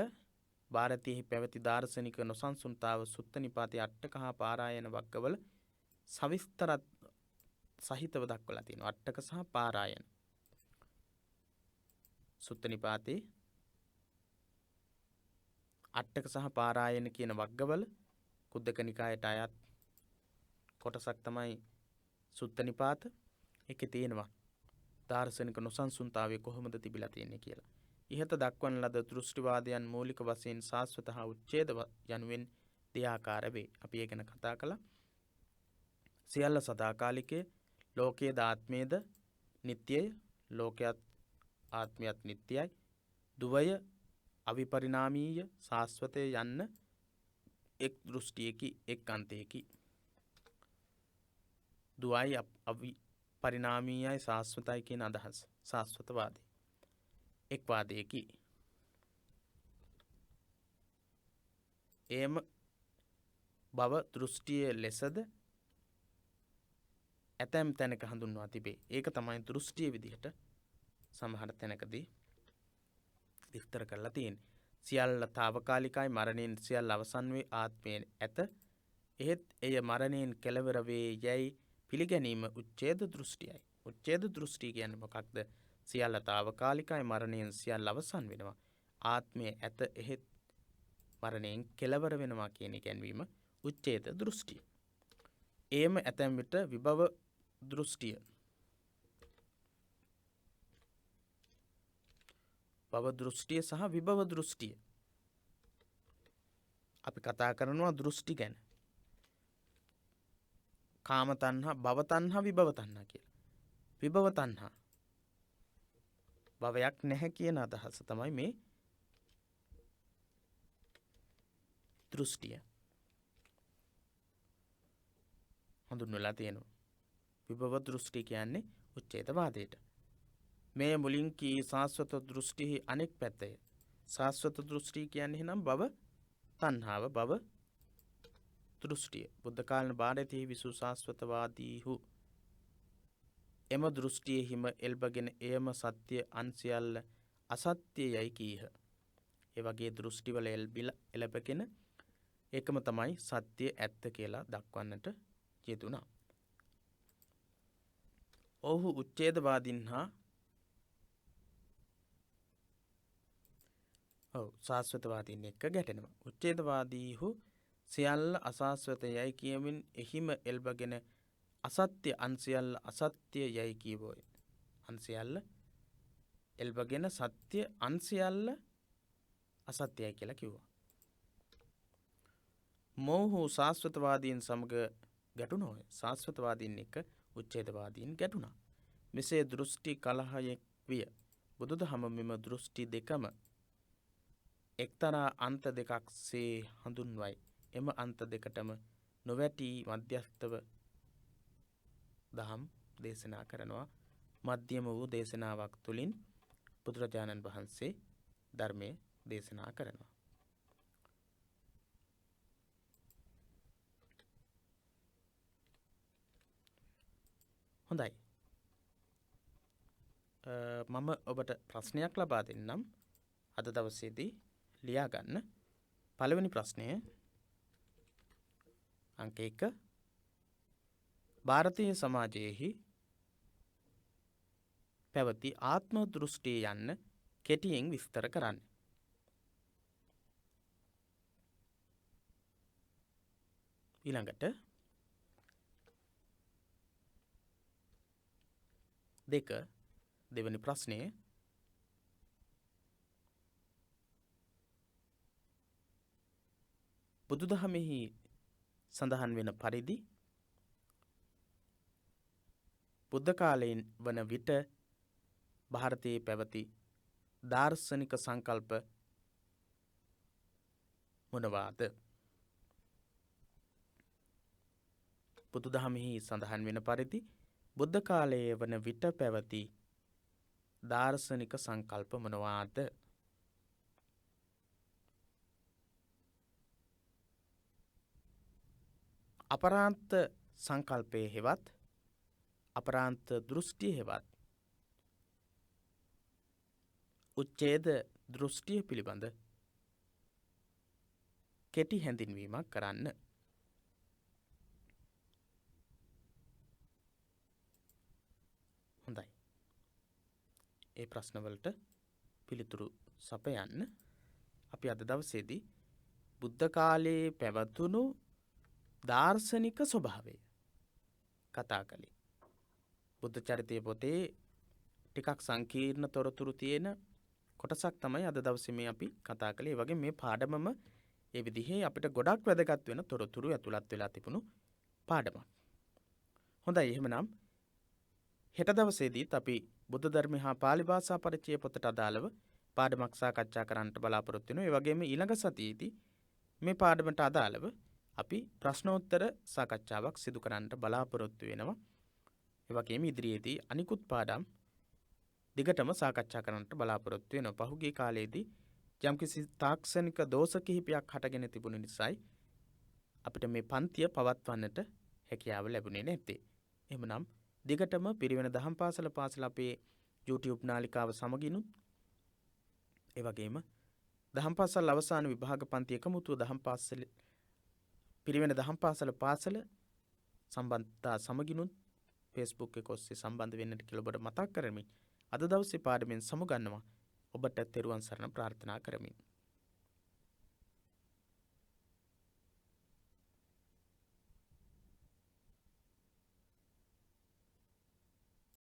ಭಾರತೀයෙහි පැවති දාර්ශනික නොසන්සුන්තාව සුත්ත නිපාතයේ අට්ඨක හා පාරායන වග්ගවල සවිස්තර සහිතව දක්වලා තියෙනවා. අට්ඨක සහ පාරායන. සුත්ත නිපාතේ අට්ඨක සහ පාරායන කියන වග්ගවල කුද්දක නිකායට අයත් කොටසක් තමයි සුත්ත නිපාත. ඒකේ තියෙනවා දාර්ශනික නොසන්සුන්තාවය කොහොමද තිබිලා තියෙන්නේ කියලා. ඉහත දක්වන ලද දෘෂ්ටිවාදයන් මූලික වශයෙන් සාස්වත හා උච්ඡේද යනුවෙන් දෙආකාර වේ. අපි ඒ ගැන කතා කළා. සියල්ල සදාකාලිකය, ලෝකයේද ආත්මයේද නිට්ටයයි. ලෝකයත් ආත්මයත් නිට්ටයයි. දුවය අවිපරිණාමීය ශාස්වතය යන්න එක් දෘෂ්ටියකි, එක් අන්තයකි. දුවයි අවිපරිණාමීයයි ශාස්වතයි කියන අදහස ශාස්වතවාදී එක් වාදයකි. එම බව දෘෂ්ටිය ලෙසද ඇතැම් තැනක හඳුන්වා තිබේ. ඒක තමයි දෘෂ්ටිය විදිහට සමහර තැනකදී විස්තර කරලා තියෙන්නේ. සියල්ල తాවකාලිකයි, මරණයෙන් සියල්ල අවසන් වේ ආත්මයෙන් ඇත. එහෙත් එය මරණයෙන් කෙලවර වේ යැයි පිළිගැනීම උච්ඡේද දෘෂ්ටියයි. උච්ඡේද දෘෂ්ටි කියන්නේ මොකක්ද? සියල්ල తాවකාලිකයි, මරණයෙන් සියල්ල අවසන් වෙනවා. ආත්මය ඇත, එහෙත් මරණයෙන් කෙලවර වෙනවා කියන ඉගැන්වීම උච්ඡේද දෘෂ්ටිය. එයම ඇතැම් විට විභව දෘෂ්ටිය. භව දෘෂ්ටිය සහ විභව දෘෂ්ටිය. අපි කතා කරනවා දෘෂ්ටි ගැන. කාම තණ්හා, භව තණ්හා, විභව තණ්හා කියලා. විභව තණ්හා භවයක් නැහැ කියන අදහස තමයි මේ දෘෂ්ටිය හඳුන්වලා තියෙනවා. විභව දෘෂ්ටි කියන්නේ උච්ඡේදවාදයට. මේ මුලින් කී සාස්වත දෘෂ්ටිහි අනෙක් පැත්තය. සාස්වත දෘෂ්ටි කියන්නේ නම් භව තණ්හාව, භව දෘෂ්ටිය. බුද්ධ කාලන භාරතයේ විසු සාස්වතවාදීහු එම දෘෂ්ටියෙහිම එල්බගෙන එයම සත්‍ය අන්සියල්ල අසත්‍ය යයි කීහ. ඒ වගේ දෘෂ්ටිවල එළබගෙන ඒකම තමයි සත්‍ය ඇත්ත කියලා දක්වන්නට යෙදුණා. ඔහු උච්ඡේදවාදීන් හා සාස්වතවාදීන් එක්ක ගැටෙනවා. උච්ඡේදවාදීහු සියල්ල අසාස්වත යයි කියමින් එහිම එල්බගෙන අසත්‍ය අන්සියල්ල අසත්‍ය යයි කීවෝය. අන්සියල්ල එල්බගෙන සත්‍ය අන්සියල්ල අසත්‍යයි කියලා කිව්වා. මොහු සාස්වතවාදීන් සමග ගැටුණෝය. සාස්වතවාදීන් එක්ක උච්ඡේදවාදීන් ගැටුණා. මෙසේ දෘෂ්ටි කලහයක් විය. බුදුදහම මෙම දෘෂ්ටි දෙකම එක්තරා අන්ත දෙකක් සේ හඳුන්වයි. එම අන්ත දෙකටම නොවැටී මධ්‍යස්ථව දහම් දේශනා කරනවා. මධ්‍යම වූ දේශනාවක් තුළින් බුදුරජාණන් වහන්සේ ධර්මය දේශනා කරනවා. හොඳයි. මම ඔබට ප්‍රශ්නයක් ලබා දෙන්නම්. අද දවසේදී ලියා ගන්න. පළවෙනි ප්‍රශ්නය අංක 1. ಭಾರತೀಯ සමාජයේහි පැවති ආත්ම දෘෂ්ටිය යන්න කෙටියෙන් විස්තර කරන්න. ඊළඟට 2 දෙවැනි ප්‍රශ්නය බුදුදහමෙහි සඳහන් වෙන පරිදි බුද්ධ කාලයෙන් වන විට ಭಾರತයේ පැවති දාර්ශනික සංකල්ප මොනවාද? බුදුදහමෙහි සඳහන් වෙන පරිදි බුද්ධ කාලයේ වන විට පැවති දාර්ශනික සංකල්ප මොනවාද? අපරාන්ත සංකල්පයේ හෙවත් අපරාන්ත දෘෂ්ටිය හෙවත් උච්ඡේද දෘෂ්ටිය පිළිබඳ කෙටි හැඳින්වීමක් කරන්න. හොඳයි. ඒ ප්‍රශ්නවලට පිළිතුරු සපයන්න අපි අද දවසේදී බුද්ධ කාලයේ පැවතුණු දාර්ශනික ස්වභාවය කතා කළේ. බුද්ධ චරිතය පොතේ ටිකක් සංකීර්ණ තොරතුරු තියෙන කොටසක් තමයි අද දවසේ මේ අපි කතා කළේ. ඒ වගේ මේ පාඩමම ඒ විදිහේ අපිට ගොඩක් වැදගත් වෙන තොරතුරු ඇතුළත් වෙලා තිබුණු පාඩමක්. හොඳයි. එහෙමනම් හෙට දවසේදීත් අපි බුද්ධ ධර්මය හා පාලි භාෂා පරිචය පොතට අදාළව පාඩමක් සාකච්ඡා කරන්නට බලාපොරොත්තු වෙනවා. ඒ වගේම ඊළඟ සතියේදී මේ පාඩමට අදාළව අපි ප්‍රශ්නෝත්තර සාකච්ඡාවක් සිදු කරන්නට බලාපොරොත්තු වෙනවා. ඒ වගේම ඉදිරියේදී අනිකුත් පාඩම් දිගටම සාකච්ඡා කරන්නට බලාපොරොත්තු වෙනවා. පහුගිය කාලයේදී යම්කිසි තාක්ෂණික දෝෂ කිහිපයක් හටගෙන තිබුණ නිසායි අපිට මේ පන්තිය පවත්වන්නට හැකියාව ලැබුණේ නැත්තේ. එහෙමනම් දිගටම පිරිවෙන දහම් පාසල අපේ YouTube නාලිකාව සමගිනුත් ඒ වගේම දහම් පාසල් අවසාන විභාග පන්ති එකමුතුව දහම් පාසල පිරිවෙන දහම් පාසල සම්බන්ධතා සමගිනුත් Facebook එක ඔස්සේ සම්බන්ධ වෙන්නට කියලා ඔබට මතක් කරමින් අද දවසේ පාඩමෙන් සමුගන්නවා. ඔබට තෙරුවන් සරණ ප්‍රාර්ථනා කරමින්